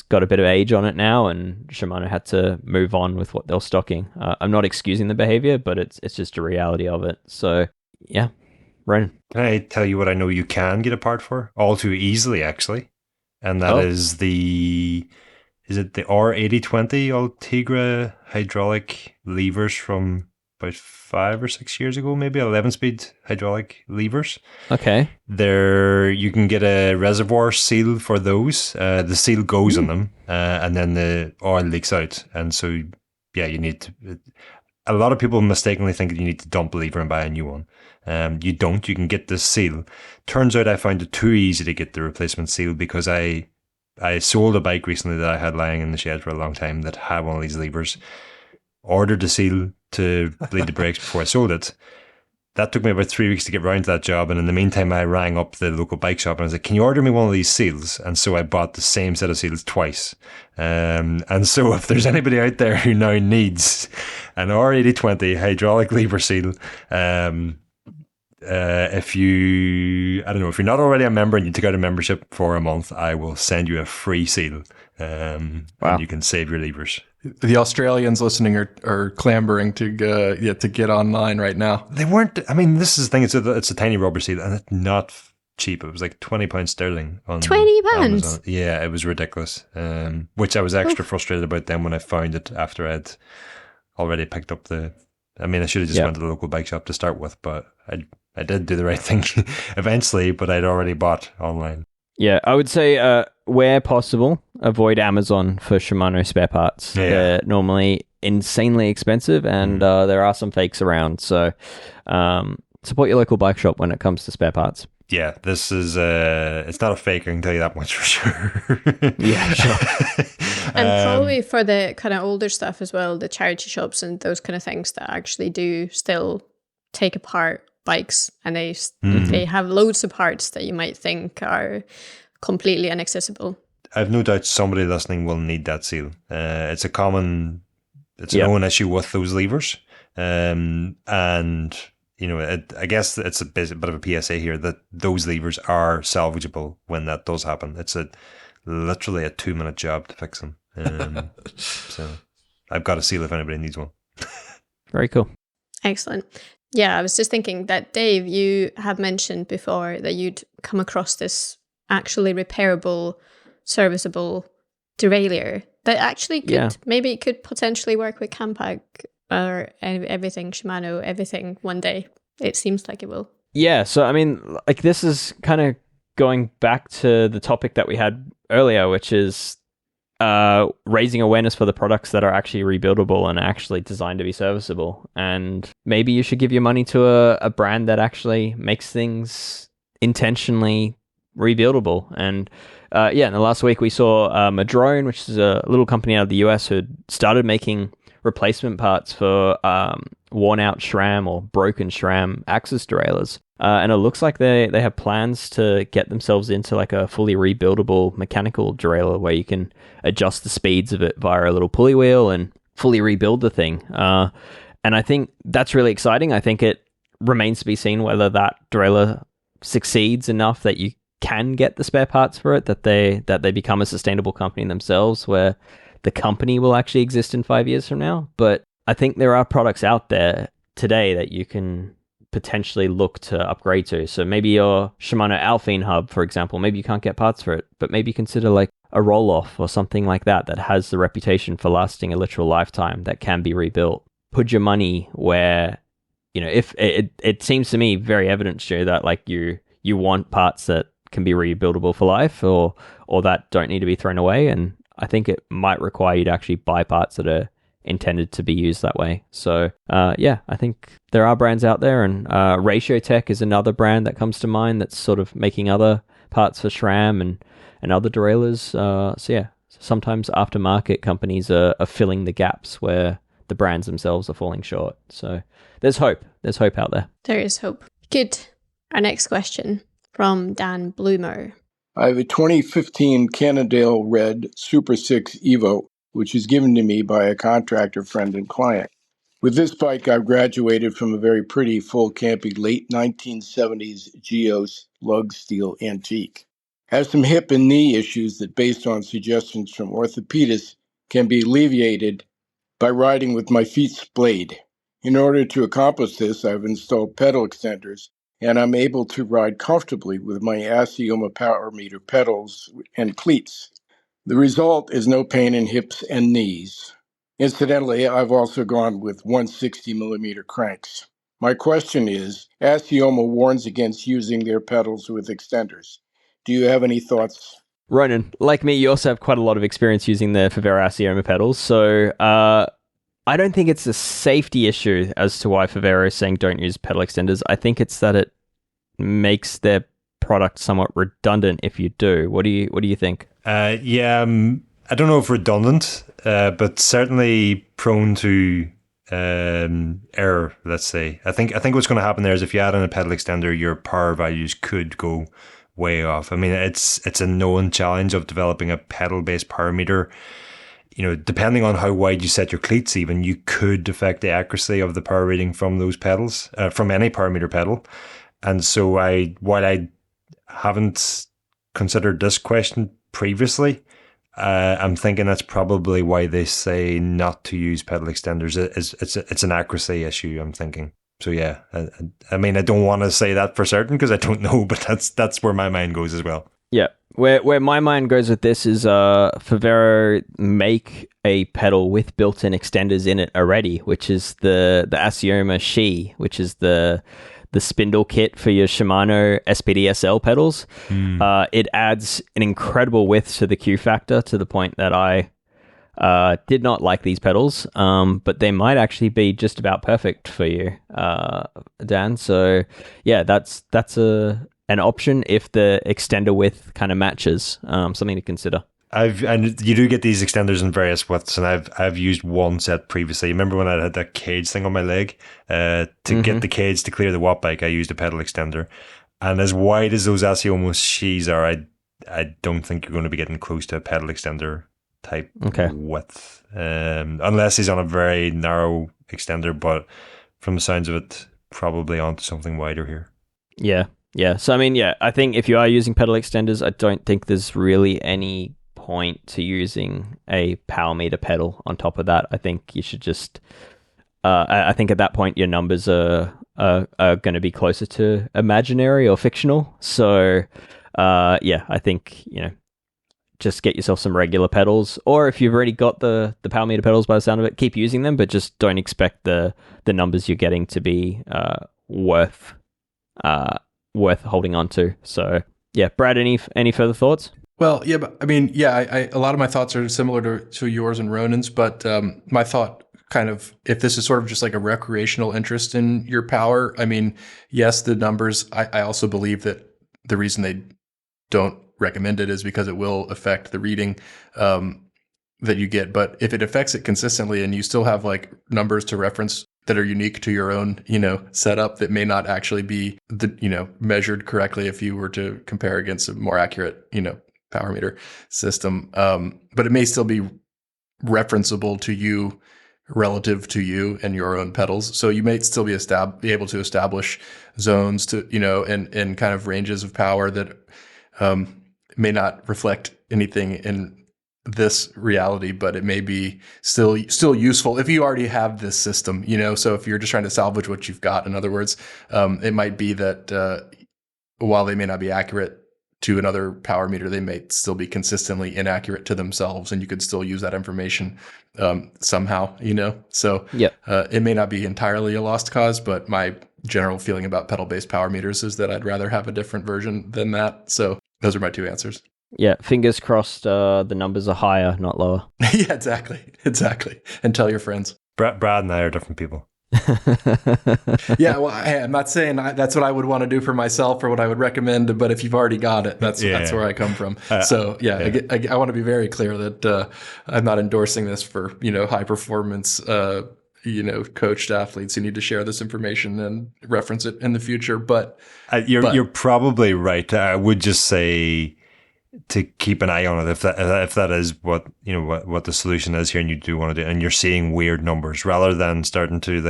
got a bit of age on it now, and Shimano had to move on with what they're stocking. I'm not excusing the behavior, but it's just a reality of it. So, yeah. Ronan. Can I tell you what I know you can get a part for? All too easily, actually. And that is the R8020 Ultegra hydraulic levers from about 5 or 6 years ago, maybe 11-speed hydraulic levers. Okay. You can get a reservoir seal for those. The seal goes on them, and then the oil leaks out. And so, you need to... A lot of people mistakenly think that you need to dump a lever and buy a new one. You don't. You can get this seal. Turns out I found it too easy to get the replacement seal because I sold a bike recently that I had lying in the shed for a long time that had one of these levers. Ordered the seal to bleed the brakes before I sold it. That took me about 3 weeks to get round to that job, and in the meantime I rang up the local bike shop and I was like, can you order me one of these seals? And so I bought the same set of seals twice. And so if there's anybody out there who now needs an R8020 hydraulic lever seal, if you're not already a member and you take out a membership for a month, I will send you a free seal. And you can save your levers. The Australians listening are clamoring to get online right now. They weren't. I mean, this is the thing. It's a tiny rubber seal, and it's not cheap. It was like £20 sterling on £20. Yeah, it was ridiculous. Which I was extra frustrated about then when I found it after I'd already picked up I should have just went to the local bike shop to start with, but I did do the right thing eventually, but I'd already bought online. Yeah, I would say where possible, avoid Amazon for Shimano spare parts. Yeah. They're normally insanely expensive, and there are some fakes around. So support your local bike shop when it comes to spare parts. Yeah, this is it's not a fake, I can tell you that much for sure. Yeah, sure. And probably for the kind of older stuff as well, the charity shops and those kind of things that actually do still take apart bikes, and they have loads of parts that you might think are completely inaccessible. I've no doubt somebody listening will need that seal. It's an known issue with those levers, and I guess it's a bit of a PSA here that those levers are salvageable when that does happen. It's literally a 2-minute job to fix them. So I've got a seal if anybody needs one. Very cool. Excellent. Yeah, I was just thinking that, Dave, you have mentioned before that you'd come across this actually repairable, serviceable derailleur that actually could potentially work with Campag or everything Shimano, everything one day. It seems like it will. Yeah, so this is kind of going back to the topic that we had earlier, which is raising awareness for the products that are actually rebuildable and actually designed to be serviceable. And maybe you should give your money to a brand that actually makes things intentionally rebuildable. And in the last week we saw Madrone, which is a little company out of the US, who had started making replacement parts for worn out SRAM or broken SRAM axis derailleurs. And it looks like they have plans to get themselves into like a fully rebuildable mechanical derailleur where you can adjust the speeds of it via a little pulley wheel and fully rebuild the thing. And I think that's really exciting. I think it remains to be seen whether that derailleur succeeds enough that you can get the spare parts for it, that they become a sustainable company themselves, where the company will actually exist in 5 years from now. But I think there are products out there today that you can potentially look to upgrade to. So maybe your Shimano Alpine hub, for example, maybe you can't get parts for it, but maybe consider like a roll-off or something like that has the reputation for lasting a literal lifetime, that can be rebuilt. Put your money where, if it seems to me very evident, Stu, that like you want parts that can be rebuildable for life or that don't need to be thrown away. And I think it might require you to actually buy parts that are intended to be used that way. So I think there are brands out there, and Ratio Tech is another brand that comes to mind that's sort of making other parts for SRAM and other derailleurs. Sometimes aftermarket companies are filling the gaps where the brands themselves are falling short. So there's hope. There's hope out there. There is hope. Good. Our next question from Dan Bloomer. I have a 2015 Cannondale Red Super 6 Evo, which was given to me by a contractor friend and client. With this bike, I've graduated from a very pretty full camping late 1970s Geos lug steel antique. Has some hip and knee issues that, based on suggestions from orthopedists, can be alleviated by riding with my feet splayed. In order to accomplish this, I've installed pedal extenders, and I'm able to ride comfortably with my Asioma power meter pedals and cleats. The result is no pain in hips and knees. Incidentally, I've also gone with 160mm cranks. My question is, Asioma warns against using their pedals with extenders. Do you have any thoughts? Ronan, like me, you also have quite a lot of experience using the Favero Asioma pedals, so I don't think it's a safety issue as to why Favero is saying don't use pedal extenders. I think it's that it makes their product somewhat redundant if you do. What do you think? I don't know if redundant, but certainly prone to error, let's say. I think what's going to happen there is if you add in a pedal extender, your power values could go way off. I mean, it's a known challenge of developing a pedal-based power meter. Depending on how wide you set your cleats, even, you could affect the accuracy of the power reading from those pedals, from any power meter pedal. And so while I haven't considered this question previously, I'm thinking that's probably why they say not to use pedal extenders. It's an accuracy issue, I'm thinking. So yeah, I don't want to say that for certain because I don't know, but that's where my mind goes as well. Yeah. Where my mind goes with this is Favero make a pedal with built-in extenders in it already, which is the Asioma She, which is the spindle kit for your Shimano SPD-SL pedals. It adds an incredible width to the Q factor to the point that I did not like these pedals, but they might actually be just about perfect for you, Dan. So yeah, that's an option if the extender width kind of matches. Something to consider. And you do get these extenders in various widths, and I've used one set previously. Remember when I had that cage thing on my leg? To get the cage to clear the watt bike, I used a pedal extender. And as wide as those Asioma She's are, I don't think you're going to be getting close to a pedal extender type width, unless he's on a very narrow extender. But from the sounds of it, probably onto something wider here. Yeah. So I mean, I think if you are using pedal extenders, I don't think there's really any point to using a power meter pedal on top of that. I think you should just I think at that point your numbers are going to be closer to imaginary or fictional. So I think just get yourself some regular pedals, or if you've already got the power meter pedals by the sound of it, keep using them, but just don't expect the numbers you're getting to be worth holding on to. So yeah, Brad, any further thoughts? Well, yeah, but I mean, I a lot of my thoughts are similar to yours and Ronan's, but my thought kind of, if this is sort of just like a recreational interest in your power, I mean, yes, the numbers, I also believe that the reason they don't recommend it is because it will affect the reading that you get. But if it affects it consistently and you still have like numbers to reference that are unique to your own, setup that may not actually be measured correctly if you were to compare against a more accurate, power meter system. But it may still be referenceable to you relative to you and your own pedals. So you may still be able to establish zones to, and kind of ranges of power that may not reflect anything in this reality, but it may be still useful if you already have this system, so if you're just trying to salvage what you've got, in other words, it might be that while they may not be accurate to another power meter, they may still be consistently inaccurate to themselves, and you could still use that information somehow, so it may not be entirely a lost cause, but my general feeling about pedal-based power meters is that I'd rather have a different version than that. So those are my two answers. Yeah, fingers crossed the numbers are higher, not lower. Yeah, exactly. And tell your friends. Brad and I are different people. Yeah, well, I'm not saying that's what I would want to do for myself or what I would recommend, but if you've already got it, that's where I come from. So I want to be very clear that I'm not endorsing this for high performance coached athletes who need to share this information and reference it in the future. But you're probably right. I would just say to keep an eye on it if that is what what the solution is here, and you do want to do, and you're seeing weird numbers, rather than starting to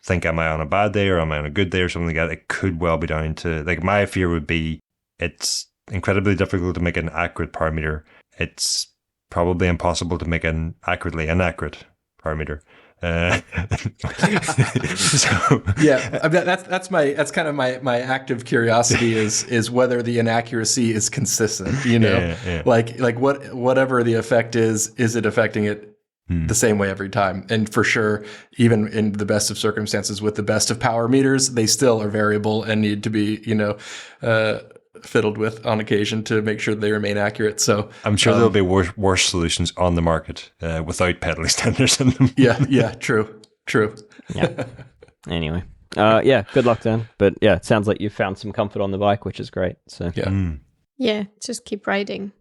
think, am I on a bad day or am I on a good day or something like that. It could well be down to, my fear would be it's incredibly difficult to make an accurate power meter. It's probably impossible to make an accurately inaccurate power meter. So yeah, that's kind of my active curiosity is whether the inaccuracy is consistent. Like whatever the effect is it affecting it the same way every time? And for sure, even in the best of circumstances with the best of power meters, they still are variable and need to be fiddled with on occasion to make sure they remain accurate. So I'm sure there'll be worse solutions on the market without pedal extenders in them. Yeah, true. Yeah. Anyway, good luck then. But yeah, it sounds like you've found some comfort on the bike, which is great. So yeah, just keep riding.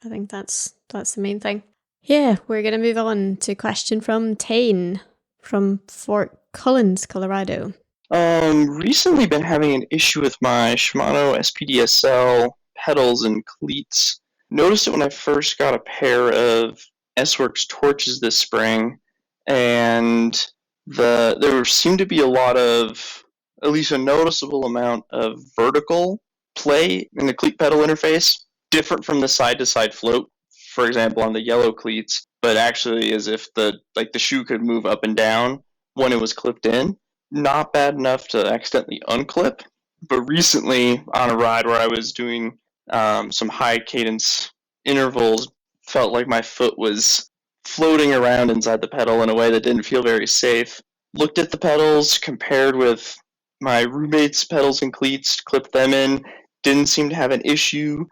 I think that's the main thing. Yeah, we're gonna move on to a question from Tane from Fort Collins, Colorado. Recently been having an issue with my Shimano SPD-SL pedals and cleats. Noticed it when I first got a pair of S-Works torches this spring, and there seemed to be a lot of, at least a noticeable amount of vertical play in the cleat pedal interface, different from the side-to-side float, for example, on the yellow cleats, but actually as if the shoe could move up and down when it was clipped in. Not bad enough to accidentally unclip, but recently on a ride where I was doing some high cadence intervals, felt like my foot was floating around inside the pedal in a way that didn't feel very safe. Looked at the pedals, compared with my roommate's pedals and cleats, clipped them in, didn't seem to have an issue.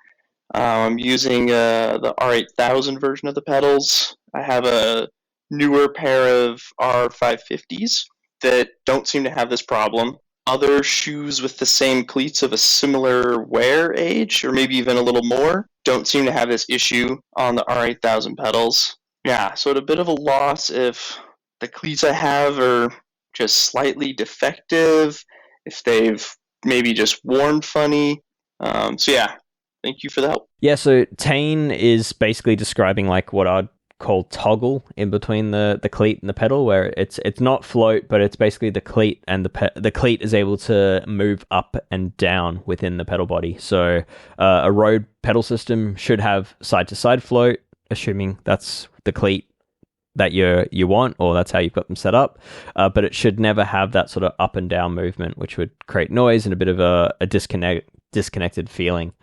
I'm using the R8000 version of the pedals. I have a newer pair of R550s that don't seem to have this problem. Other shoes with the same cleats of a similar wear age, or maybe even a little more, don't seem to have this issue on the R8000 pedals. Yeah, so it's a bit of a loss if the cleats I have are just slightly defective, if they've maybe just worn funny. So yeah, thank you for the help. Yeah, so Tane is basically describing like what I'd call toggle in between the cleat and the pedal, where it's not float, but it's basically the cleat, and the cleat is able to move up and down within the pedal body. So a road pedal system should have side-to-side float, assuming that's the cleat that you want, or that's how you've got them set up, but it should never have that sort of up and down movement, which would create noise and a bit of a disconnected feeling.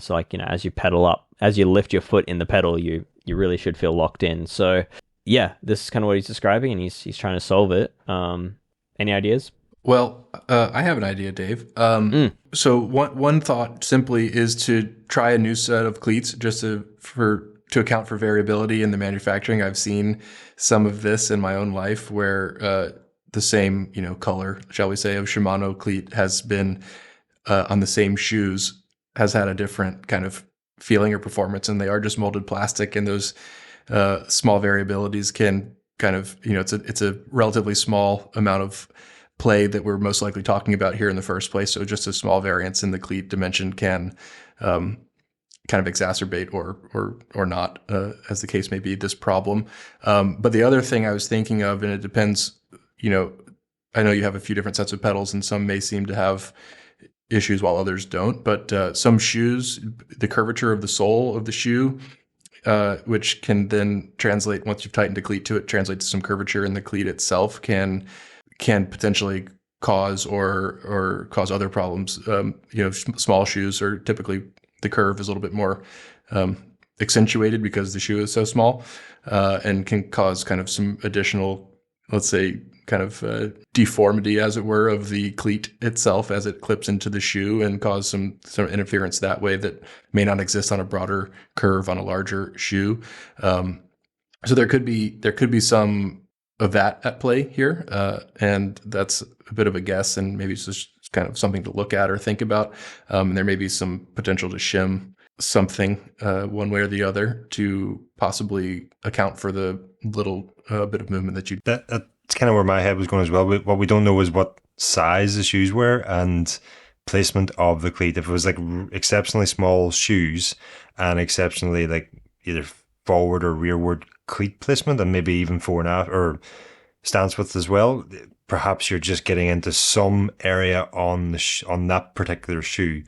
So like, as you pedal up, as you lift your foot in the pedal, you really should feel locked in. So yeah, this is kind of what he's describing, and he's trying to solve it. Any ideas? Well, I have an idea, Dave. So one thought simply is to try a new set of cleats just to account for variability in the manufacturing. I've seen some of this in my own life where the same color, shall we say, of Shimano cleat has been on the same shoes, has had a different kind of feeling or performance, and they are just molded plastic, and those small variabilities can kind of, it's a relatively small amount of play that we're most likely talking about here in the first place. So just a small variance in the cleat dimension can kind of exacerbate or not, as the case may be, this problem. But the other thing I was thinking of, and it depends, I know you have a few different sets of pedals, and some may seem to have issues while others don't, but some shoes, the curvature of the sole of the shoe, which can then translate, once you've tightened a cleat to it, translate to some curvature in the cleat itself, can potentially cause or cause other problems. Small shoes are typically, the curve is a little bit more accentuated because the shoe is so small, and can cause kind of some additional, let's say, kind of deformity, as it were, of the cleat itself as it clips into the shoe, and cause some interference that way that may not exist on a broader curve on a larger shoe. So there could be some of that at play here, and that's a bit of a guess, and maybe it's just kind of something to look at or think about. And there may be some potential to shim something one way or the other to possibly account for the little bit of movement that you. That's kind of where my head was going as well. But what we don't know is what size the shoes were and placement of the cleat. If it was like exceptionally small shoes and exceptionally like either forward or rearward cleat placement, and maybe even 4.5 or stance width as well, perhaps you're just getting into some area on that particular shoe.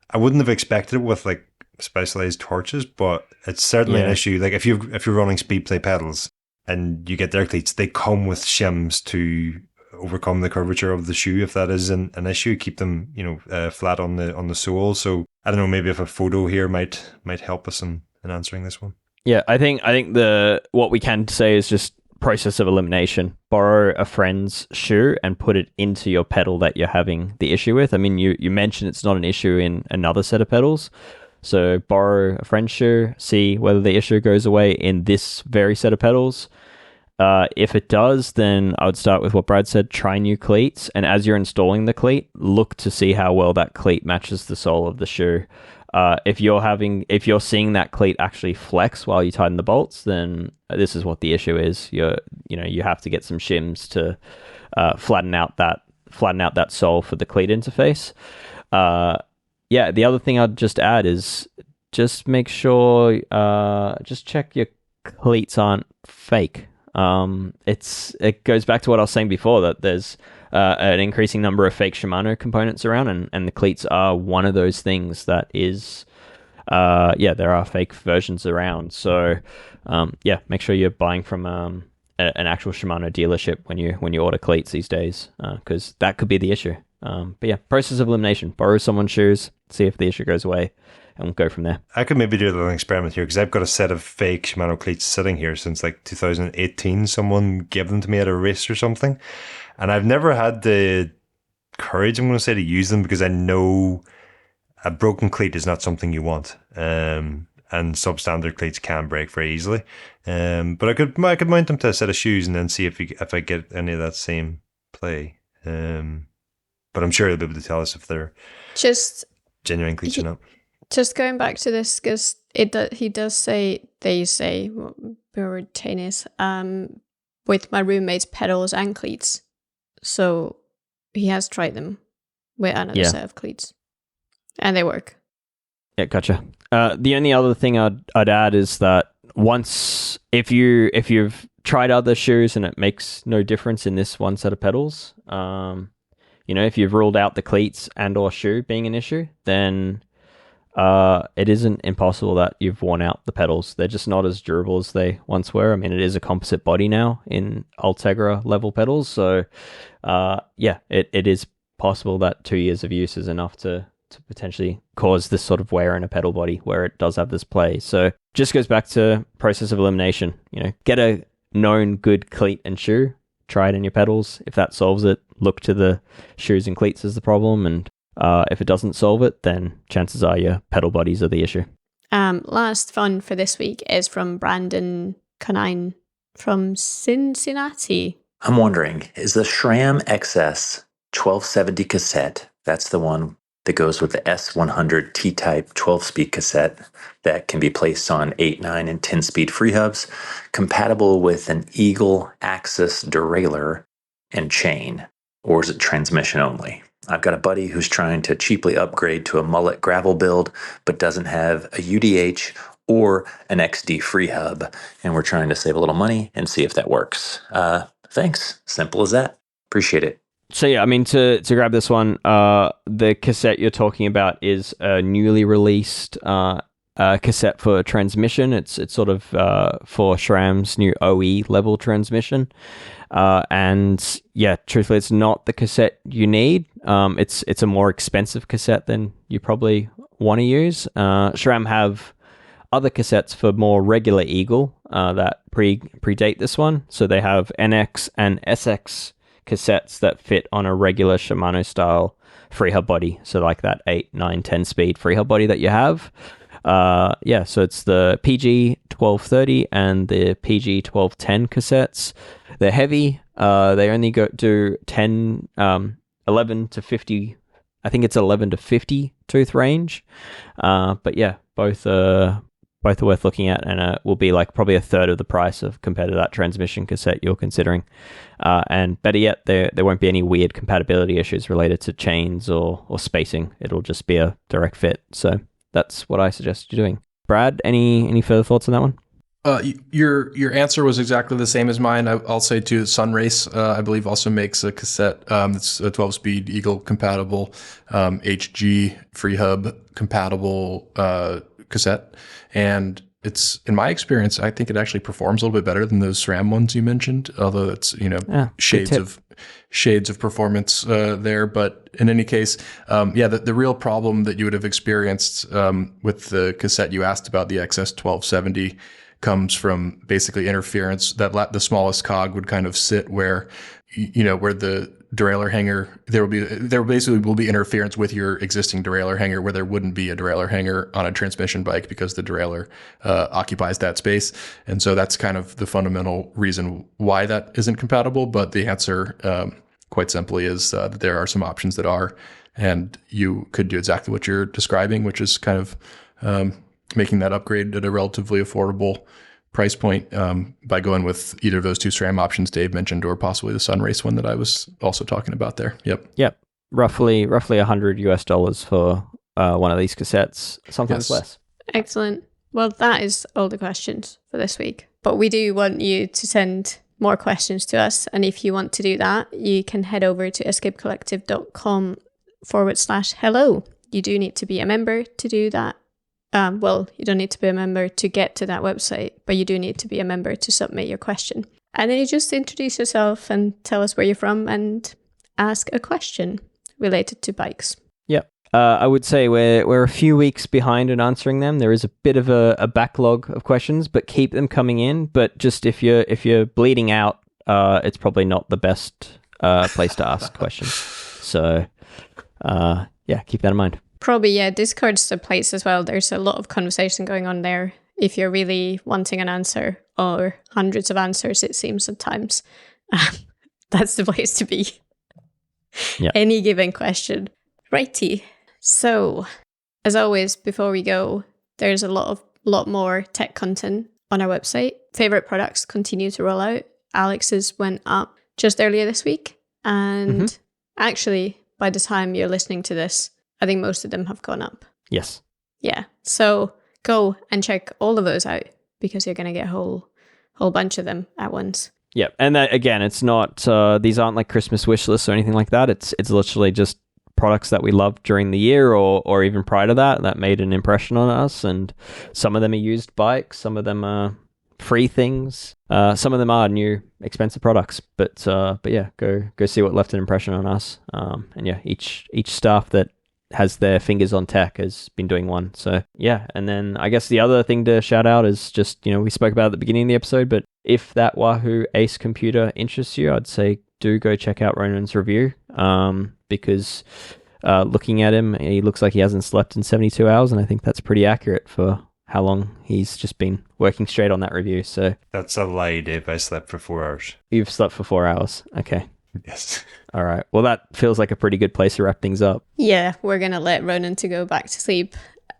I wouldn't have expected it with like specialized torches, but it's certainly an issue. Like if you're running speed play pedals and you get their cleats, they come with shims to overcome the curvature of the shoe. If that is an issue, keep them flat on the sole. So I don't know, maybe if a photo here might help us in answering this one. Yeah, I think what we can say is just process of elimination. Borrow a friend's shoe and put it into your pedal that you're having the issue with. I mean, you mentioned it's not an issue in another set of pedals. So borrow a friend's shoe, see whether the issue goes away in this very set of pedals. If it does, then I would start with what Brad said, try new cleats. And as you're installing the cleat, look to see how well that cleat matches the sole of the shoe. If you're seeing that cleat actually flex while you tighten the bolts, then this is what the issue is. You have to get some shims to flatten out that sole for the cleat interface. The other thing I'd just add is just make sure just check your cleats aren't fake. It goes back to what I was saying before, that there's an increasing number of fake Shimano components around, and the cleats are one of those things that is, there are fake versions around. So, make sure you're buying from an actual Shimano dealership when you order cleats these days, because that could be the issue. Process of elimination: borrow someone's shoes, see if the issue goes away. and we'll go from there. I could maybe do a little experiment here because I've got a set of fake Shimano cleats sitting here since like 2018. Someone gave them to me at a race or something. And I've never had the courage, I'm going to say, to use them because I know a broken cleat is not something you want. And substandard cleats can break very easily. But I could mount them to a set of shoes and then see if I get any of that same play. But I'm sure he'll be able to tell us if they're just genuine cleats or not. Just going back to this, because he does say, they say, tennis, with my roommate's pedals and cleats. So he has tried them with another set of cleats. And they work. Yeah, gotcha. The only other thing I'd add is that once, if you've tried other shoes and it makes no difference in this one set of pedals, if you've ruled out the cleats and or shoe being an issue, then it isn't impossible that you've worn out the pedals. They're just not as durable as they once were. I mean, it is a composite body now in Ultegra level pedals. So, it is possible that 2 years of use is enough to potentially cause this sort of wear in a pedal body where it does have this play. So just goes back to process of elimination. Get a known good cleat and shoe, try it in your pedals. If that solves it, look to the shoes and cleats as the problem. And if it doesn't solve it, then chances are your pedal bodies are the issue. Last fun for this week is from Brandon Canine from Cincinnati. I'm wondering, is the SRAM XS 1270 cassette, that's the one that goes with the S100 T-Type 12-speed cassette that can be placed on 8, 9, and 10-speed freehubs, compatible with an Eagle Axis derailleur and chain, or is it transmission only? I've got a buddy who's trying to cheaply upgrade to a mullet gravel build, but doesn't have a UDH or an XD freehub, and we're trying to save a little money and see if that works. Thanks. Simple as that. Appreciate it. So yeah, I mean, to grab this one, the cassette you're talking about is a newly released cassette for transmission. It's sort of for SRAM's new OE level transmission. And yeah, truthfully, it's not the cassette you need. It's a more expensive cassette than you probably want to use. SRAM have other cassettes for more regular Eagle that predate this one. So they have NX and SX cassettes that fit on a regular Shimano style freehub body. So like that 8, 9, 10 speed freehub body that you have. So it's the PG 1230 and the PG 1210 cassettes. They're heavy. They only do 11 to 50. I think it's 11 to 50 tooth range. But yeah, both are worth looking at, and will be like probably a third of the price compared to that transmission cassette you're considering. And better yet, there won't be any weird compatibility issues related to chains or spacing. It'll just be a direct fit. So that's what I suggest you doing. Brad, any further thoughts on that one? Your answer was exactly the same as mine. I'll say too, Sunrace, I believe, also makes a cassette. It's a 12-speed Eagle compatible, HG freehub compatible cassette, and it's, in my experience, I think it actually performs a little bit better than those SRAM ones you mentioned. Although it's shades of performance there, but in any case, the real problem that you would have experienced with the cassette you asked about, the XS 1270, comes from basically interference. That the smallest cog would kind of sit where the derailleur hanger, there basically will be interference with your existing derailleur hanger where there wouldn't be a derailleur hanger on a transmission bike because the derailleur occupies that space. And so that's kind of the fundamental reason why that isn't compatible. But the answer, quite simply, is that there are some options that are, and you could do exactly what you're describing, which is kind of making that upgrade at a relatively affordable price point by going with either of those two SRAM options Dave mentioned, or possibly the Sunrace one that I was also talking about there. Yep. Roughly $100 for one of these cassettes, sometimes less. Excellent. Well, that is all the questions for this week. But we do want you to send more questions to us. And if you want to do that, you can head over to escapecollective.com/hello. You do need to be a member to do that. You don't need to be a member to get to that website, but you do need to be a member to submit your question. And then you just introduce yourself and tell us where you're from and ask a question related to bikes. Yep. I would say we're a few weeks behind in answering them. There is a bit of a backlog of questions, but keep them coming in. But just if you're bleeding out, it's probably not the best place to ask questions. So yeah, keep that in mind. Probably, yeah, Discord's the place as well. There's a lot of conversation going on there. If you're really wanting an answer, or hundreds of answers, it seems at times, that's the place to be. Yeah. Any given question. Righty. So, as always, before we go, there's a lot more tech content on our website. Favorite products continue to roll out. Alex's went up just earlier this week. And actually, by the time you're listening to this, I think most of them have gone up. Yes. Yeah. So go and check all of those out, because you're going to get a whole bunch of them at once. Yeah. And that, again, it's not, these aren't like Christmas wish lists or anything like that. It's literally just products that we loved during the year or even prior to that made an impression on us. And some of them are used bikes, some of them are free things, some of them are new expensive products. But yeah, go see what left an impression on us. And yeah, each staff that has their fingers on tech has been doing one. So yeah, and then I guess the other thing to shout out is just, we spoke about at the beginning of the episode, but if that Wahoo Ace computer interests you, I'd say do go check out Ronan's review, because looking at him, he looks like he hasn't slept in 72 hours, and I think that's pretty accurate for how long he's just been working straight on that review. So That's a lie, Dave. I slept for 4 hours. You've slept for 4 hours. Okay. Yes. All right. Well, that feels like a pretty good place to wrap things up. Yeah, we're going to let Ronan to go back to sleep.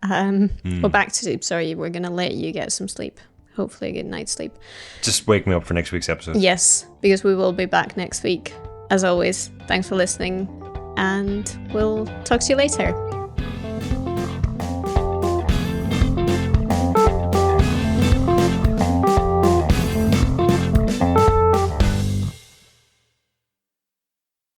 Well, back to sleep, sorry. We're going to let you get some sleep. Hopefully a good night's sleep. Just wake me up for next week's episode. Yes, because we will be back next week. As always, thanks for listening, and we'll talk to you later.